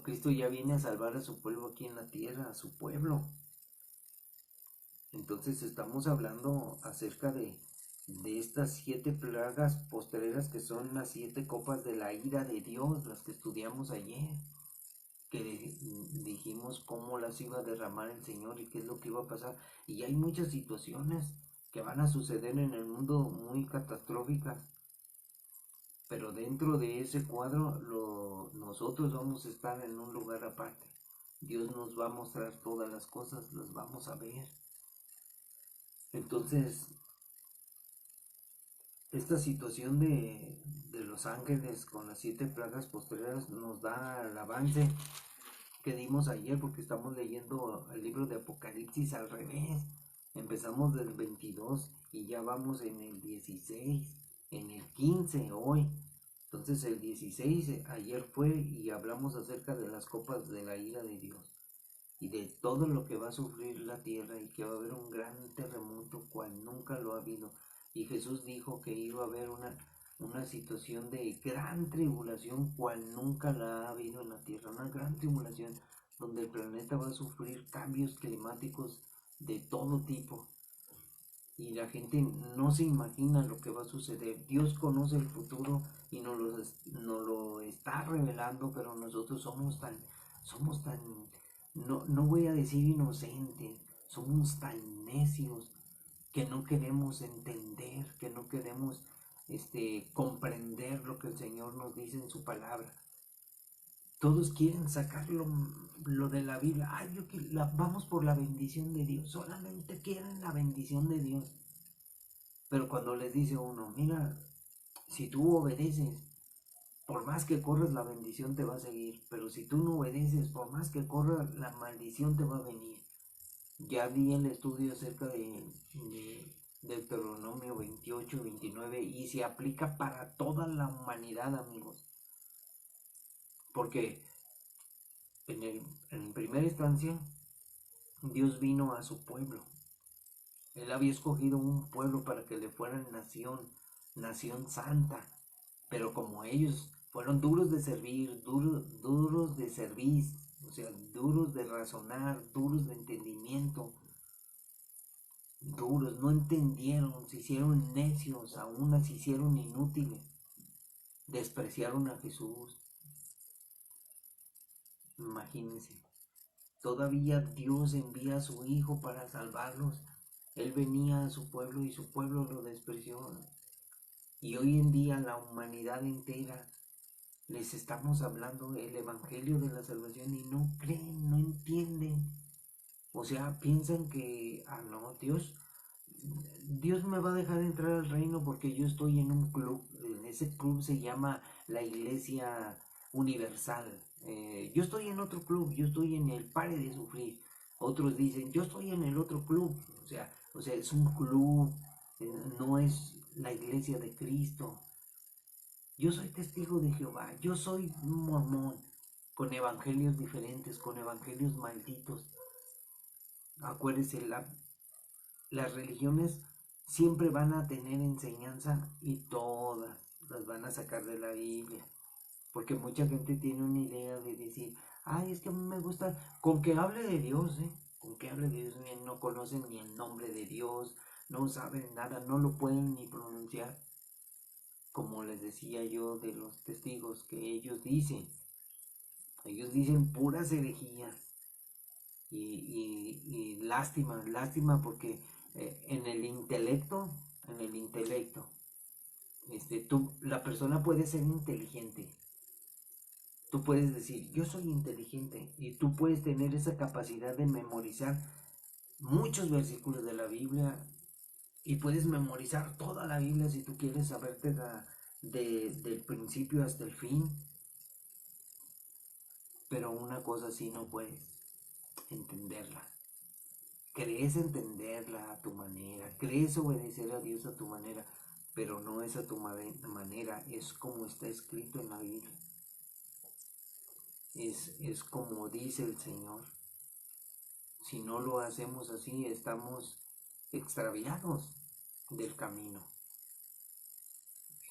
Cristo ya viene a salvar a su pueblo aquí en la tierra, a su pueblo. Entonces estamos hablando acerca de estas 7 plagas postreras, que son las 7 copas de la ira de Dios, las que estudiamos ayer, que dijimos cómo las iba a derramar el Señor y qué es lo que iba a pasar. Y hay muchas situaciones que van a suceder en el mundo muy catastróficas, pero dentro de ese cuadro nosotros vamos a estar en un lugar aparte. Dios nos va a mostrar todas las cosas, las vamos a ver. Entonces, esta situación de los ángeles con las 7 plagas postreras nos da el avance que dimos ayer, porque estamos leyendo el libro de Apocalipsis al revés. Empezamos del 22 y ya vamos en el 16, en el 15 hoy. Entonces el 16 ayer fue y hablamos acerca de las copas de la ira de Dios y de todo lo que va a sufrir la tierra, y que va a haber un gran terremoto cual nunca lo ha habido. Y Jesús dijo que iba a haber una situación de gran tribulación cual nunca la ha habido en la tierra, una gran tribulación donde el planeta va a sufrir cambios climáticos de todo tipo. Y la gente no se imagina lo que va a suceder. Dios conoce el futuro y nos lo está revelando, pero nosotros somos tan no voy a decir inocentes, somos tan necios que no queremos entender, que no queremos comprender lo que el Señor nos dice en su palabra. Todos quieren sacar lo de la Biblia. Ay, vamos por la bendición de Dios. Solamente quieren la bendición de Dios. Pero cuando les dice uno, mira, si tú obedeces, por más que corras, la bendición te va a seguir. Pero si tú no obedeces, por más que corras, la maldición te va a venir. Ya vi el estudio acerca de Deuteronomio 28, 29 y se aplica para toda la humanidad, amigos. Porque en primera instancia, Dios vino a su pueblo. Él había escogido un pueblo para que le fueran nación santa. Pero como ellos fueron duros de servir, duros de servir, o sea, duros de razonar, duros de entendimiento, duros, no entendieron, se hicieron necios, aún se hicieron inútiles, despreciaron a Jesús. Imagínense, todavía Dios envía a su Hijo para salvarlos. Él venía a su pueblo y su pueblo lo despreció. Y hoy en día la humanidad entera les estamos hablando el evangelio de la salvación y no creen, no entienden. O sea, piensan que, no, Dios me va a dejar entrar al reino porque yo estoy en un club. Ese club se llama la Iglesia Universal. Yo estoy en otro club, yo estoy en el Pare de Sufrir. Otros dicen, yo estoy en el otro club. O sea, es un club, no es la Iglesia de Cristo. Yo soy testigo de Jehová, yo soy mormón, con evangelios diferentes, con evangelios malditos. Acuérdense, las religiones siempre van a tener enseñanza y todas las van a sacar de la Biblia. Porque mucha gente tiene una idea de decir, ay, es que a mí me gusta, con que hable de Dios, con que hable de Dios, no conocen ni el nombre de Dios, no saben nada, no lo pueden ni pronunciar. Como les decía yo de los testigos que ellos dicen puras herejías y lástima porque en el intelecto, la persona puede ser inteligente. Tú puedes decir, yo soy inteligente y tú puedes tener esa capacidad de memorizar muchos versículos de la Biblia y puedes memorizar toda la Biblia si tú quieres saberte del principio hasta el fin. Pero una cosa sí no puedes, entenderla. Crees entenderla a tu manera, crees obedecer a Dios a tu manera, pero no es a tu manera, es como está escrito en la Biblia. Es como dice el Señor. Si no lo hacemos así, estamos extraviados del camino.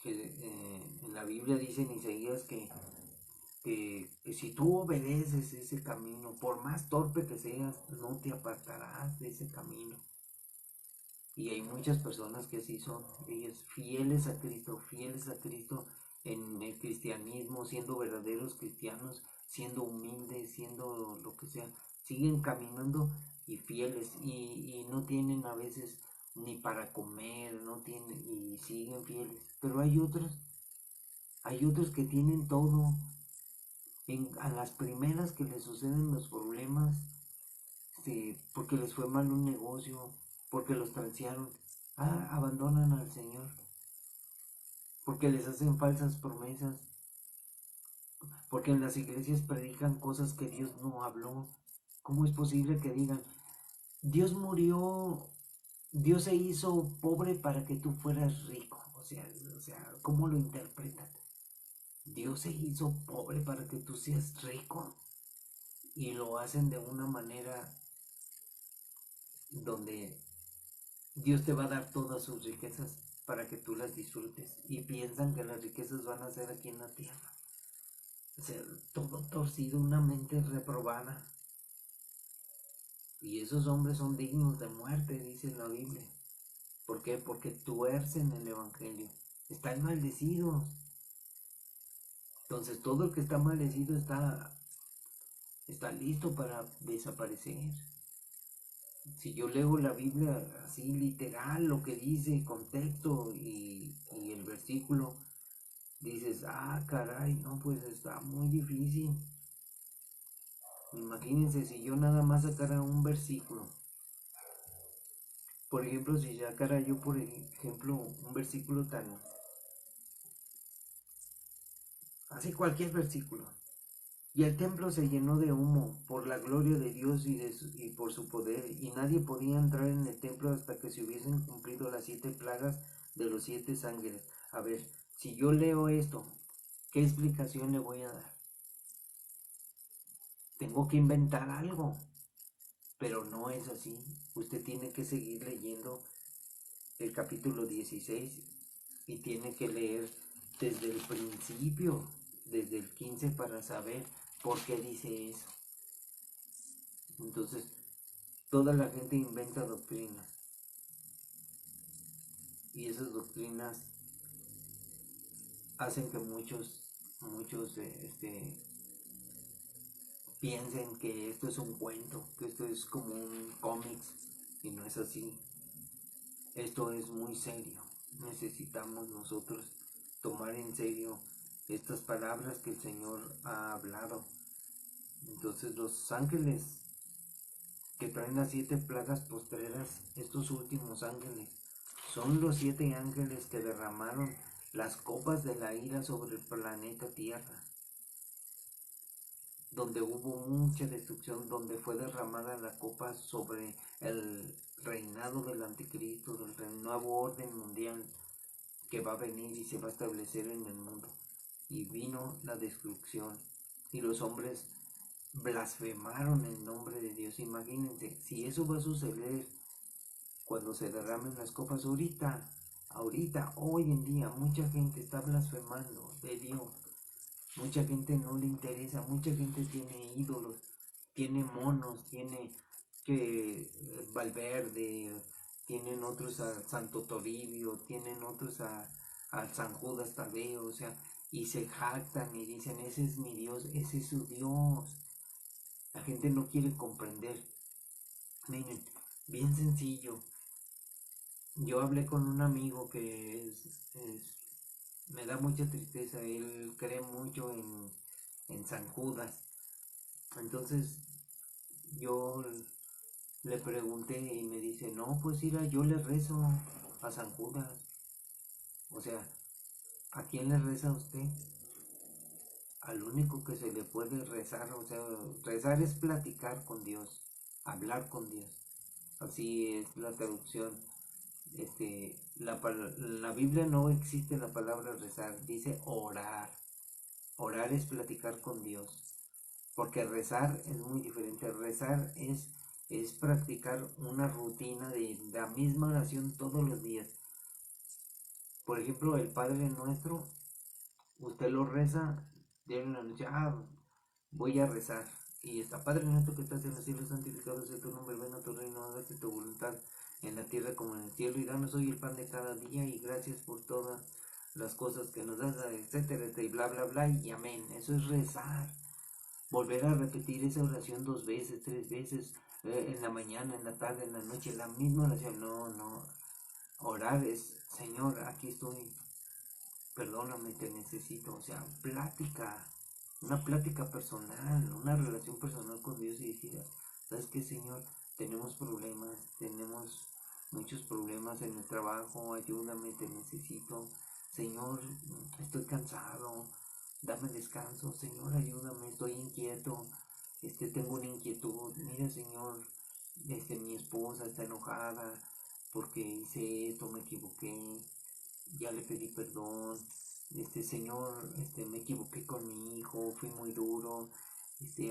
En la Biblia dice en Isaías que si tú obedeces ese camino, por más torpe que seas, no te apartarás de ese camino. Y hay muchas personas que así son, ellas fieles a Cristo en el cristianismo, siendo verdaderos cristianos, siendo humildes, siendo lo que sea, siguen caminando y fieles y no tienen a veces ni para comer, no tienen y siguen fieles. Pero hay otros que tienen todo. A las primeras que les suceden los problemas, porque les fue mal un negocio, porque los transearon, abandonan al Señor, porque les hacen falsas promesas, porque en las iglesias predican cosas que Dios no habló. ¿Cómo es posible que digan, Dios murió, Dios se hizo pobre para que tú fueras rico? O sea, ¿cómo lo interpretan? Dios se hizo pobre para que tú seas rico. Y lo hacen de una manera donde Dios te va a dar todas sus riquezas para que tú las disfrutes y piensan que las riquezas van a ser aquí en la tierra. O sea, todo torcido, una mente reprobada. Y esos hombres son dignos de muerte, dice la Biblia. ¿Por qué? Porque tuercen el evangelio. Están maldecidos. Entonces todo el que está maldecido está está listo para desaparecer. Si yo leo la Biblia así literal, lo que dice, contexto y el versículo, dices, ah, caray, no, pues está muy difícil. Imagínense si yo nada más sacara un versículo. Por ejemplo, si sacara yo, por ejemplo, un versículo tan... así cualquier versículo. Y el templo se llenó de humo por la gloria de Dios y por su poder, y nadie podía entrar en el templo hasta que se hubiesen cumplido las 7 plagas de los 7 ángeles. A ver, si yo leo esto, ¿qué explicación le voy a dar? Tengo que inventar algo, pero no es así. Usted tiene que seguir leyendo el capítulo 16 y tiene que leer desde el principio, desde el 15 para saber por qué dice eso. Entonces, toda la gente inventa doctrinas y esas doctrinas hacen que muchos piensen que esto es un cuento, que esto es como un cómic y no es así. Esto es muy serio. Necesitamos nosotros tomar en serio estas palabras que el Señor ha hablado. Entonces los ángeles que traen las 7 plagas postreras, estos últimos ángeles, son los 7 ángeles que derramaron las copas de la ira sobre el planeta Tierra, donde hubo mucha destrucción, donde fue derramada la copa sobre el reinado del anticristo, del nuevo orden mundial que va a venir y se va a establecer en el mundo. Y vino la destrucción y los hombres blasfemaron el nombre de Dios. Imagínense, si eso va a suceder cuando se derramen las copas ahorita, hoy en día, mucha gente está blasfemando de Dios. Mucha gente no le interesa, mucha gente tiene ídolos, tiene monos, tiene que Valverde, tienen otros a Santo Toribio, tienen otros a San Judas Tadeo, o sea, y se jactan y dicen, ese es mi Dios, ese es su Dios. La gente no quiere comprender. Miren, bien sencillo. Yo hablé con un amigo que me da mucha tristeza, él cree mucho en San Judas. Entonces yo le pregunté y me dice, no, pues mira, yo le rezo a San Judas. O sea, ¿a quién le reza usted? Al único que se le puede rezar, o sea, rezar es platicar con Dios, hablar con Dios. Así es la traducción. La Biblia no existe la palabra rezar, dice orar. Orar es platicar con Dios. Porque rezar es muy diferente. Rezar es practicar una rutina de la misma oración todos los días. Por ejemplo, el Padre Nuestro, usted lo reza de una noche, voy a rezar. Y está, Padre Nuestro que estás en los cielos, santificado sea tu nombre, venga a tu reino, hágase tu voluntad en la tierra como en el cielo. Y danos hoy el pan de cada día y gracias por todas las cosas que nos das, etcétera, y bla, bla, bla, y amén. Eso es rezar. Volver a repetir esa oración 2 veces, 3 veces, en la mañana, en la tarde, en la noche, la misma oración. No. Orar es, Señor, aquí estoy, perdóname, te necesito. O sea, una plática personal, una relación personal con Dios y decir, ¿sabes qué, Señor? Tenemos muchos problemas en el trabajo, ayúdame, te necesito. Señor, estoy cansado, dame descanso. Señor, ayúdame, estoy inquieto, tengo una inquietud. Mira, Señor, mi esposa está enojada porque hice esto, me equivoqué, ya le pedí perdón. Señor, me equivoqué con mi hijo, fui muy duro.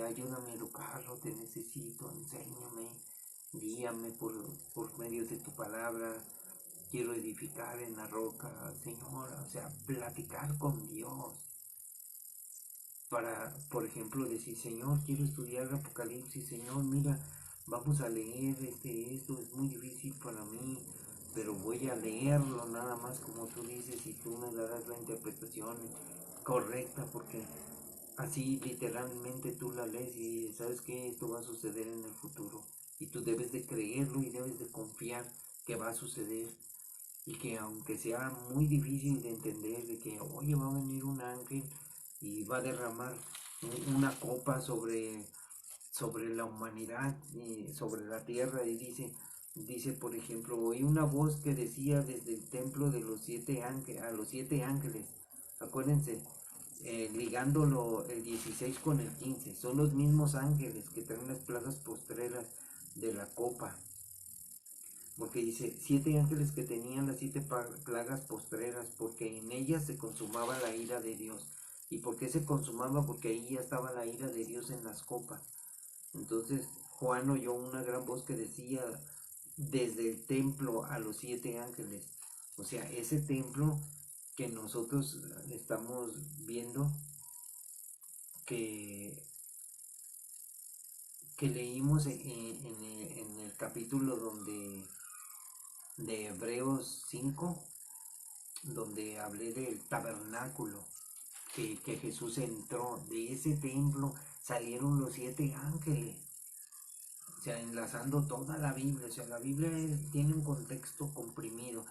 Ayúdame a educarlo, te necesito, enséñame, guíame por medio de tu palabra. Quiero edificar en la roca, Señor, o sea, platicar con Dios. Para, por ejemplo, decir, Señor, quiero estudiar Apocalipsis, Señor, mira, vamos a leer esto es muy difícil para mí, pero voy a leerlo nada más como tú dices y tú me darás la interpretación correcta, porque así literalmente tú la lees y sabes que esto va a suceder en el futuro. Y tú debes de creerlo y debes de confiar que va a suceder. Y que aunque sea muy difícil de entender, de que, oye, va a venir un ángel y va a derramar una copa sobre la humanidad, y sobre la tierra, y dice, por ejemplo, oí una voz que decía desde el templo de los 7 ángeles, a los 7 ángeles, acuérdense, ligándolo el 16 con el 15, son los mismos ángeles que traen las plagas postreras de la copa, porque dice 7 ángeles que tenían las 7 plagas postreras, porque en ellas se consumaba la ira de Dios. ¿Y por qué se consumaba? Porque ahí ya estaba la ira de Dios en las copas. Entonces Juan oyó una gran voz que decía desde el templo a los 7 ángeles. O sea, ese templo que nosotros estamos viendo, que, que leímos en el capítulo de Hebreos 5, donde hablé del tabernáculo, que Jesús entró, de ese templo salieron los 7 ángeles. O sea, enlazando toda la Biblia, o sea, la Biblia tiene un contexto comprimido.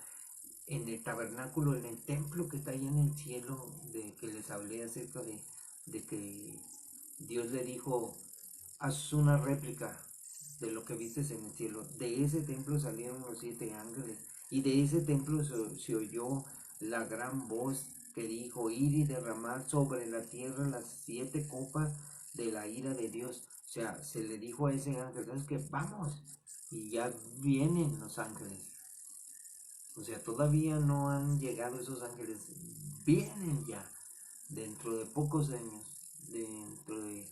En el tabernáculo, en el templo que está ahí en el cielo, de que les hablé acerca de que Dios le dijo, haz una réplica de lo que vistes en el cielo. De ese templo salieron los 7 ángeles, y de ese templo se oyó la gran voz que dijo, ir y derramar sobre la tierra las 7 copas de la ira de Dios. O sea, se le dijo a ese ángel, ¿sabes qué? Vamos, y ya vienen los ángeles. O sea, todavía no han llegado esos ángeles, vienen ya, dentro de pocos años, dentro de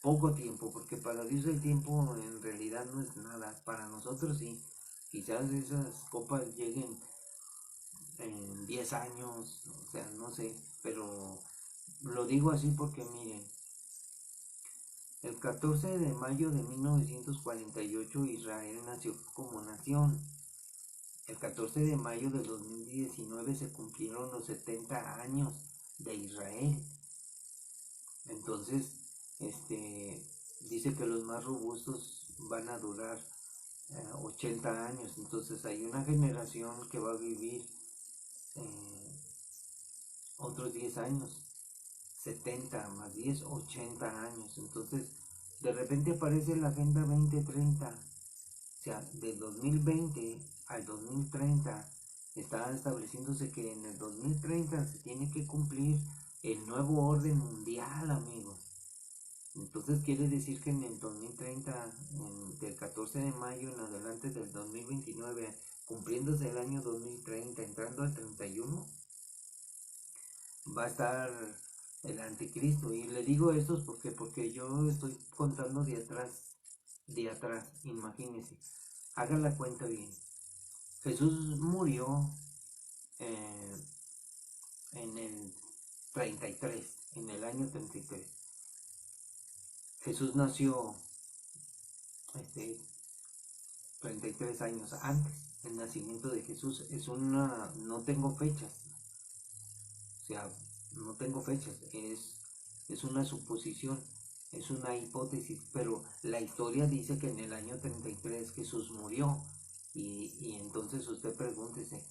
poco tiempo, porque para Dios el tiempo en realidad no es nada, para nosotros sí, quizás esas copas lleguen en 10 años, o sea, no sé, pero lo digo así porque miren, el 14 de mayo de 1948 Israel nació como nación. El 14 de mayo de 2019 se cumplieron los 70 años de Israel. Entonces, dice que los más robustos van a durar 80 años. Entonces hay una generación que va a vivir otros 10 años. 70 más 10, 80 años. Entonces, de repente aparece la Agenda 2030. O sea, del 2020 al 2030 está estableciéndose que en el 2030 se tiene que cumplir el nuevo orden mundial, amigos. Entonces quiere decir que en el 2030, del 14 de mayo en adelante del 2029, cumpliéndose el año 2030, entrando al 31, va a estar el anticristo. Y le digo esto porque yo estoy contando de atrás, imagínense. Hagan la cuenta bien. Jesús murió en el 33, en el año 33. Jesús nació 33 años antes. El nacimiento de Jesús no tengo fechas, o sea, no tengo fechas, es una suposición, es una hipótesis, pero la historia dice que en el año 33 Jesús murió. Y entonces usted pregúntese,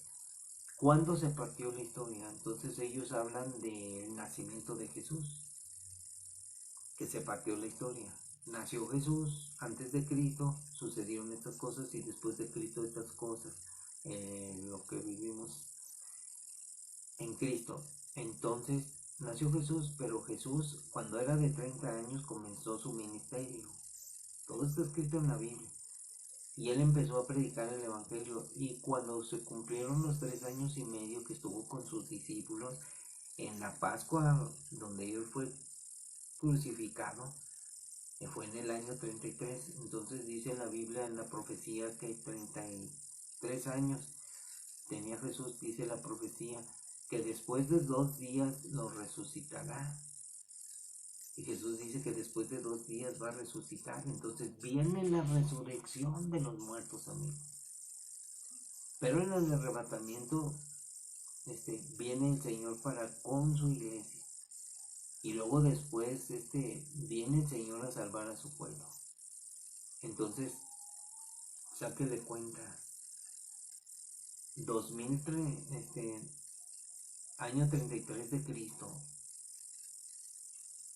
¿cuándo se partió la historia? Entonces ellos hablan del nacimiento de Jesús, que se partió la historia. Nació Jesús, antes de Cristo sucedieron estas cosas y después de Cristo estas cosas, lo que vivimos en Cristo. Entonces nació Jesús, pero Jesús cuando era de 30 años comenzó su ministerio. Todo está escrito en la Biblia. Y él empezó a predicar el Evangelio. Y cuando se cumplieron los 3 años y medio que estuvo con sus discípulos en la Pascua, donde él fue crucificado, fue en el año 33. Entonces dice la Biblia en la profecía que 33 años tenía Jesús, dice la profecía, que después de 2 días lo resucitará. Y Jesús dice que después de 2 días va a resucitar. Entonces viene la resurrección de los muertos, amigos. Pero en el arrebatamiento viene el Señor para con su iglesia. Y luego después viene el Señor a salvar a su pueblo. Entonces, sáquele cuenta. año 33 de Cristo.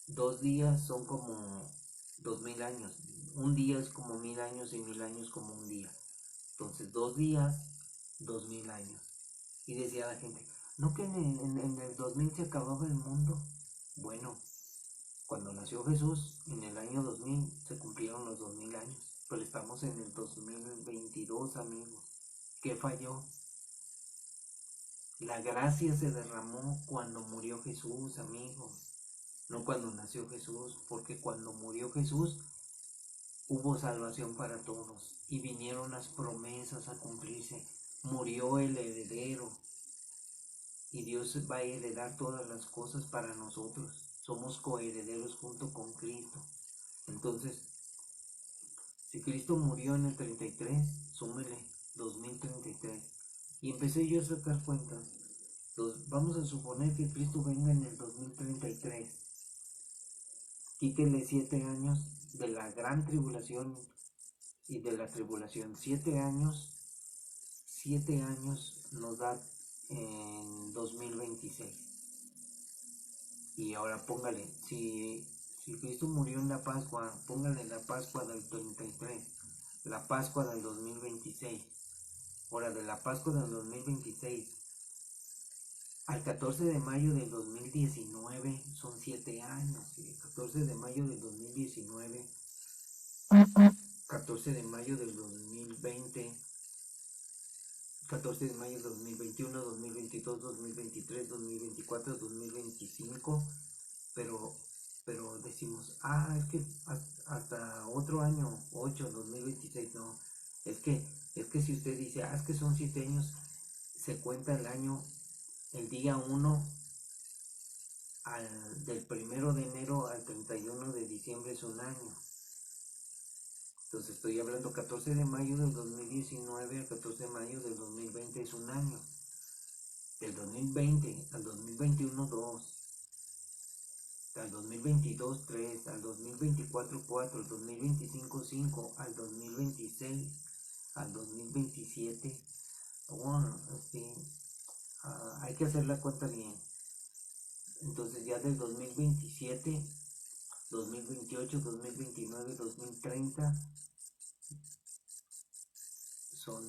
2 días son como 2000 años. Un día es como 1000 años y 1000 años como un día. Entonces 2 días, 2000 años. Y decía la gente, ¿no que en el 2000 se acababa el mundo? Bueno, cuando nació Jesús, en el año 2000 se cumplieron los 2000 años. Pero estamos en el 2022, amigos. ¿Qué falló? La gracia se derramó cuando murió Jesús, amigos. No cuando nació Jesús, porque cuando murió Jesús hubo salvación para todos y vinieron las promesas a cumplirse. Murió el heredero y Dios va a heredar todas las cosas para nosotros. Somos coherederos junto con Cristo. Entonces, si Cristo murió en el 33, súmele 2033. Y empecé yo a sacar cuentas. Vamos a suponer que Cristo venga en el 2033. Quítele 7 años de la gran tribulación y de la tribulación. 7 años nos da en 2026. Y ahora póngale, si Cristo murió en la Pascua, póngale la Pascua del 33, la Pascua del 2026. Ahora, de la Pascua del 2026 al 14 de mayo del 2019 son 7 años. ¿Sí? 14 de mayo del 2019, 14 de mayo del 2020, 14 de mayo del 2021, 2022, 2023, 2024, 2025, pero decimos, es que hasta otro año, 8, 2026, no, es que si usted dice, es que son 7 años, se cuenta el año, el día 1 del 1 de enero al 31 de diciembre es un año. Entonces estoy hablando 14 de mayo del 2019 al 14 de mayo del 2020 es un año. Del 2020 al 2021, 2. Al 2022, 3. Al 2024, 4. Al 2025, 5. Al 2026, al 2027. Bueno, hay que hacer la cuenta bien. Entonces ya del 2027, 2028, 2029, 2030 son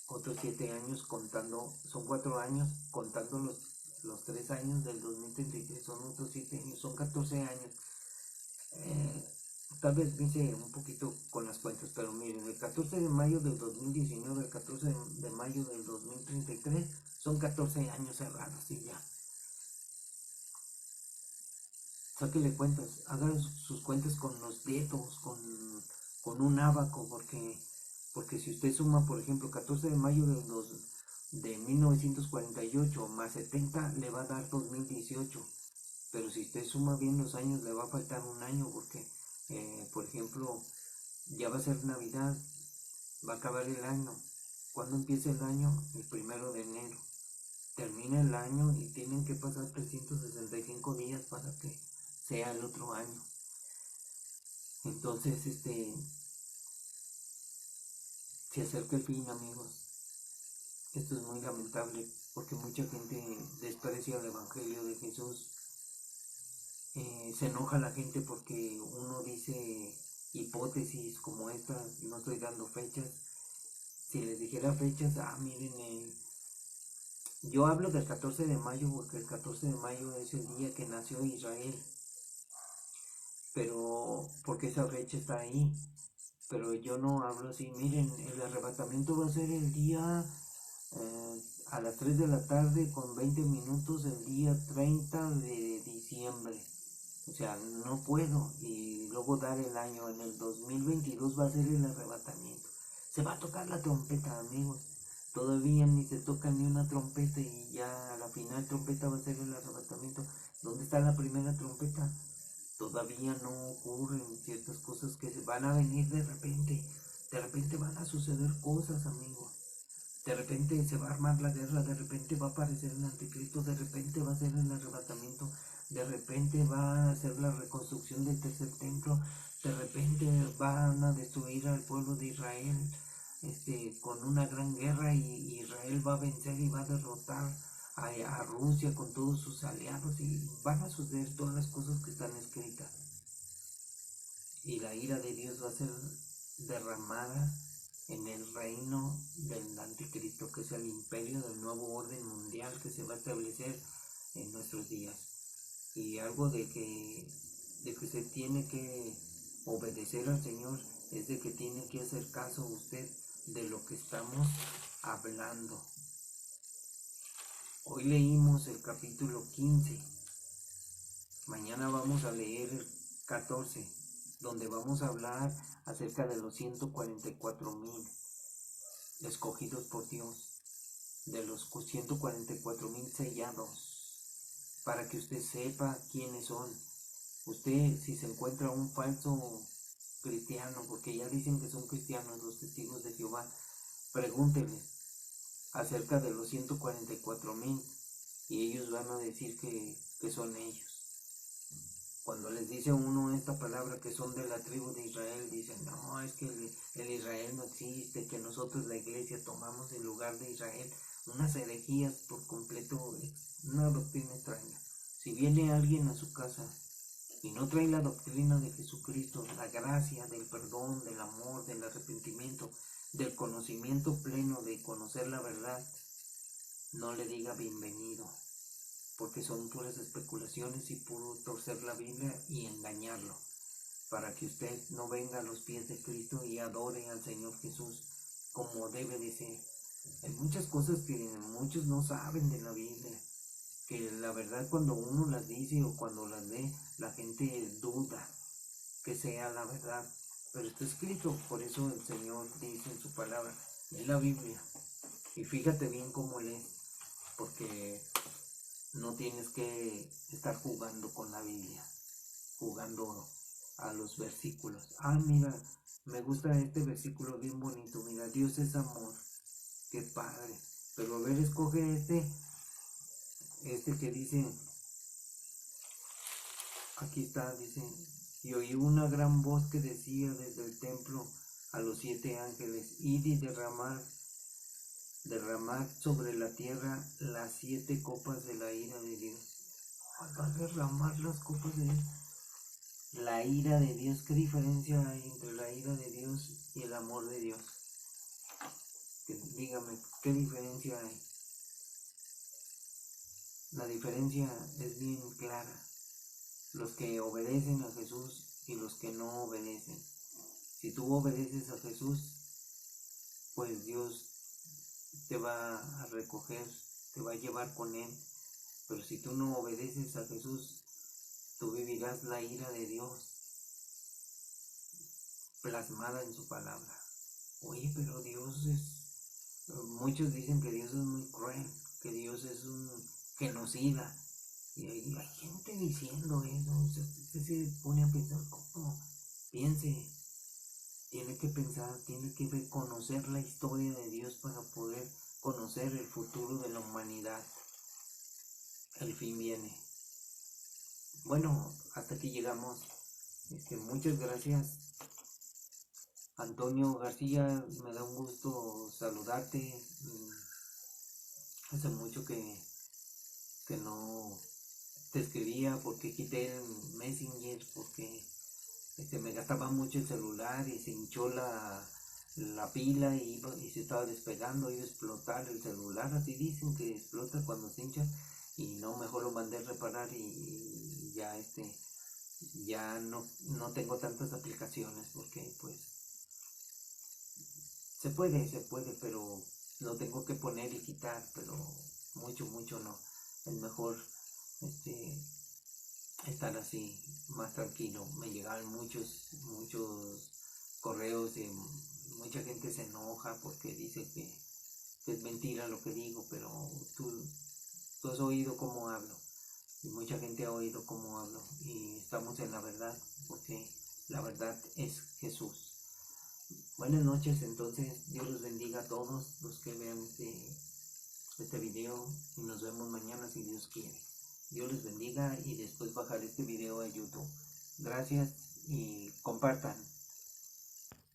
otros 7 años contando, son 4 años contando los 3 años del 2033, son otros 7 años, son 14 años. Tal vez dice un poquito con las cuentas, pero miren, el 14 de mayo del 2019, el 14 de mayo del 2033, son 14 años cerrados y ya. Sáquele cuentas, hagan sus cuentas con los dedos, con un ábaco, porque si usted suma, por ejemplo, 14 de mayo de 1948 más 70 le va a dar 2018, pero si usted suma bien los años le va a faltar un año porque, por ejemplo, ya va a ser Navidad, va a acabar el año. ¿Cuándo empieza el año? El 1 de enero. Termina el año y tienen que pasar 365 días para que sea el otro año. Entonces, se acerca el fin, amigos. Esto es muy lamentable porque mucha gente desprecia el Evangelio de Jesús. Se enoja la gente porque uno dice hipótesis como esta, no estoy dando fechas. Si les dijera fechas, miren, yo hablo del 14 de mayo porque el 14 de mayo es el día que nació Israel, pero porque esa fecha está ahí. Pero yo no hablo así, miren, el arrebatamiento va a ser el día a las 3 de la tarde con 20 minutos el día 30 de diciembre. O sea, no puedo. Y luego dar el año, en el 2022 va a ser el arrebatamiento. Se va a tocar la trompeta, amigos. Todavía ni se toca ni una trompeta y ya a la final trompeta va a ser el arrebatamiento. ¿Dónde está la primera trompeta? Todavía no ocurren ciertas cosas que se van a venir de repente. De repente van a suceder cosas, amigos. De repente se va a armar la guerra, de repente va a aparecer el anticristo, de repente va a ser el arrebatamiento. de repente va a hacer la reconstrucción del tercer templo, de repente van a destruir al pueblo de Israel con una gran guerra, y Israel va a vencer y va a derrotar a Rusia con todos sus aliados, y van a suceder todas las cosas que están escritas. Y la ira de Dios va a ser derramada en el reino del anticristo, que es el imperio del nuevo orden mundial que se va a establecer en nuestros días. Y algo de que se tiene que obedecer al Señor es de que tiene que hacer caso a usted de lo que estamos hablando. Hoy leímos el capítulo 15. Mañana vamos a leer el 14, donde vamos a hablar acerca de los 144,000 escogidos por Dios, de los 144,000 sellados, para que usted sepa quiénes son. Usted, si se encuentra un falso cristiano, porque ya dicen que son cristianos los testigos de Jehová, pregúnteles acerca de los 144,000 y ellos van a decir que son ellos. Cuando les dice a uno esta palabra que son de la tribu de Israel, dicen, no, es que el Israel no existe, que nosotros la iglesia tomamos el lugar de Israel. Unas herejías por completo, una doctrina extraña. Si viene alguien a su casa y no trae la doctrina de Jesucristo, la gracia del perdón, del amor, del arrepentimiento, del conocimiento pleno, de conocer la verdad, no le diga bienvenido, porque son puras especulaciones y puro torcer la Biblia y engañarlo, para que usted no venga a los pies de Cristo y adore al Señor Jesús como debe de ser. Hay muchas cosas que muchos no saben de la Biblia, que la verdad cuando uno las dice o cuando las lee, la gente duda que sea la verdad, pero está escrito. Por eso el Señor dice en su palabra, lee la Biblia y fíjate bien cómo lees, porque no tienes que estar jugando con la Biblia, jugando a los versículos. Mira, me gusta este versículo bien bonito. Mira, Dios es amor. Qué padre. Pero a ver, escoge este que dice, aquí está, dice, y oí una gran voz que decía desde el templo a los 7 ángeles, id y derramad sobre la tierra las 7 copas de la ira de Dios. Va a derramar las copas de la ira de Dios. ¿Qué diferencia hay entre la ira de Dios y el amor de Dios? Dígame, ¿qué diferencia hay? La diferencia es bien clara. Los que obedecen a Jesús y los que no obedecen. Si tú obedeces a Jesús, pues Dios te va a recoger, te va a llevar con Él. Pero si tú no obedeces a Jesús, tú vivirás la ira de Dios plasmada en su palabra. Oye, pero muchos dicen que Dios es muy cruel, que Dios es un genocida. Y hay gente diciendo eso. Usted se pone a pensar, ¿cómo? Piense. Tiene que pensar, tiene que conocer la historia de Dios para poder conocer el futuro de la humanidad. El fin viene. Bueno, hasta aquí llegamos. Muchas gracias, Antonio García. Me da un gusto saludarte. Hace mucho que no te escribía, porque quité el Messenger, porque me gastaba mucho el celular y se hinchó la pila y se estaba despegando, iba a explotar el celular. Así dicen que explota cuando se hincha, y no, mejor lo mandé a reparar y ya ya no tengo tantas aplicaciones, porque pues se puede, pero lo tengo que poner y quitar, pero mucho no. Es mejor estar así, más tranquilo. Me llegaban muchos correos y mucha gente se enoja porque dice que es mentira lo que digo, pero tú has oído cómo hablo, y mucha gente ha oído cómo hablo, y estamos en la verdad, porque la verdad es Jesús. Buenas noches. Entonces, Dios los bendiga a todos los que vean este video, y nos vemos mañana si Dios quiere. Dios les bendiga y después bajar este video a YouTube. Gracias y compartan.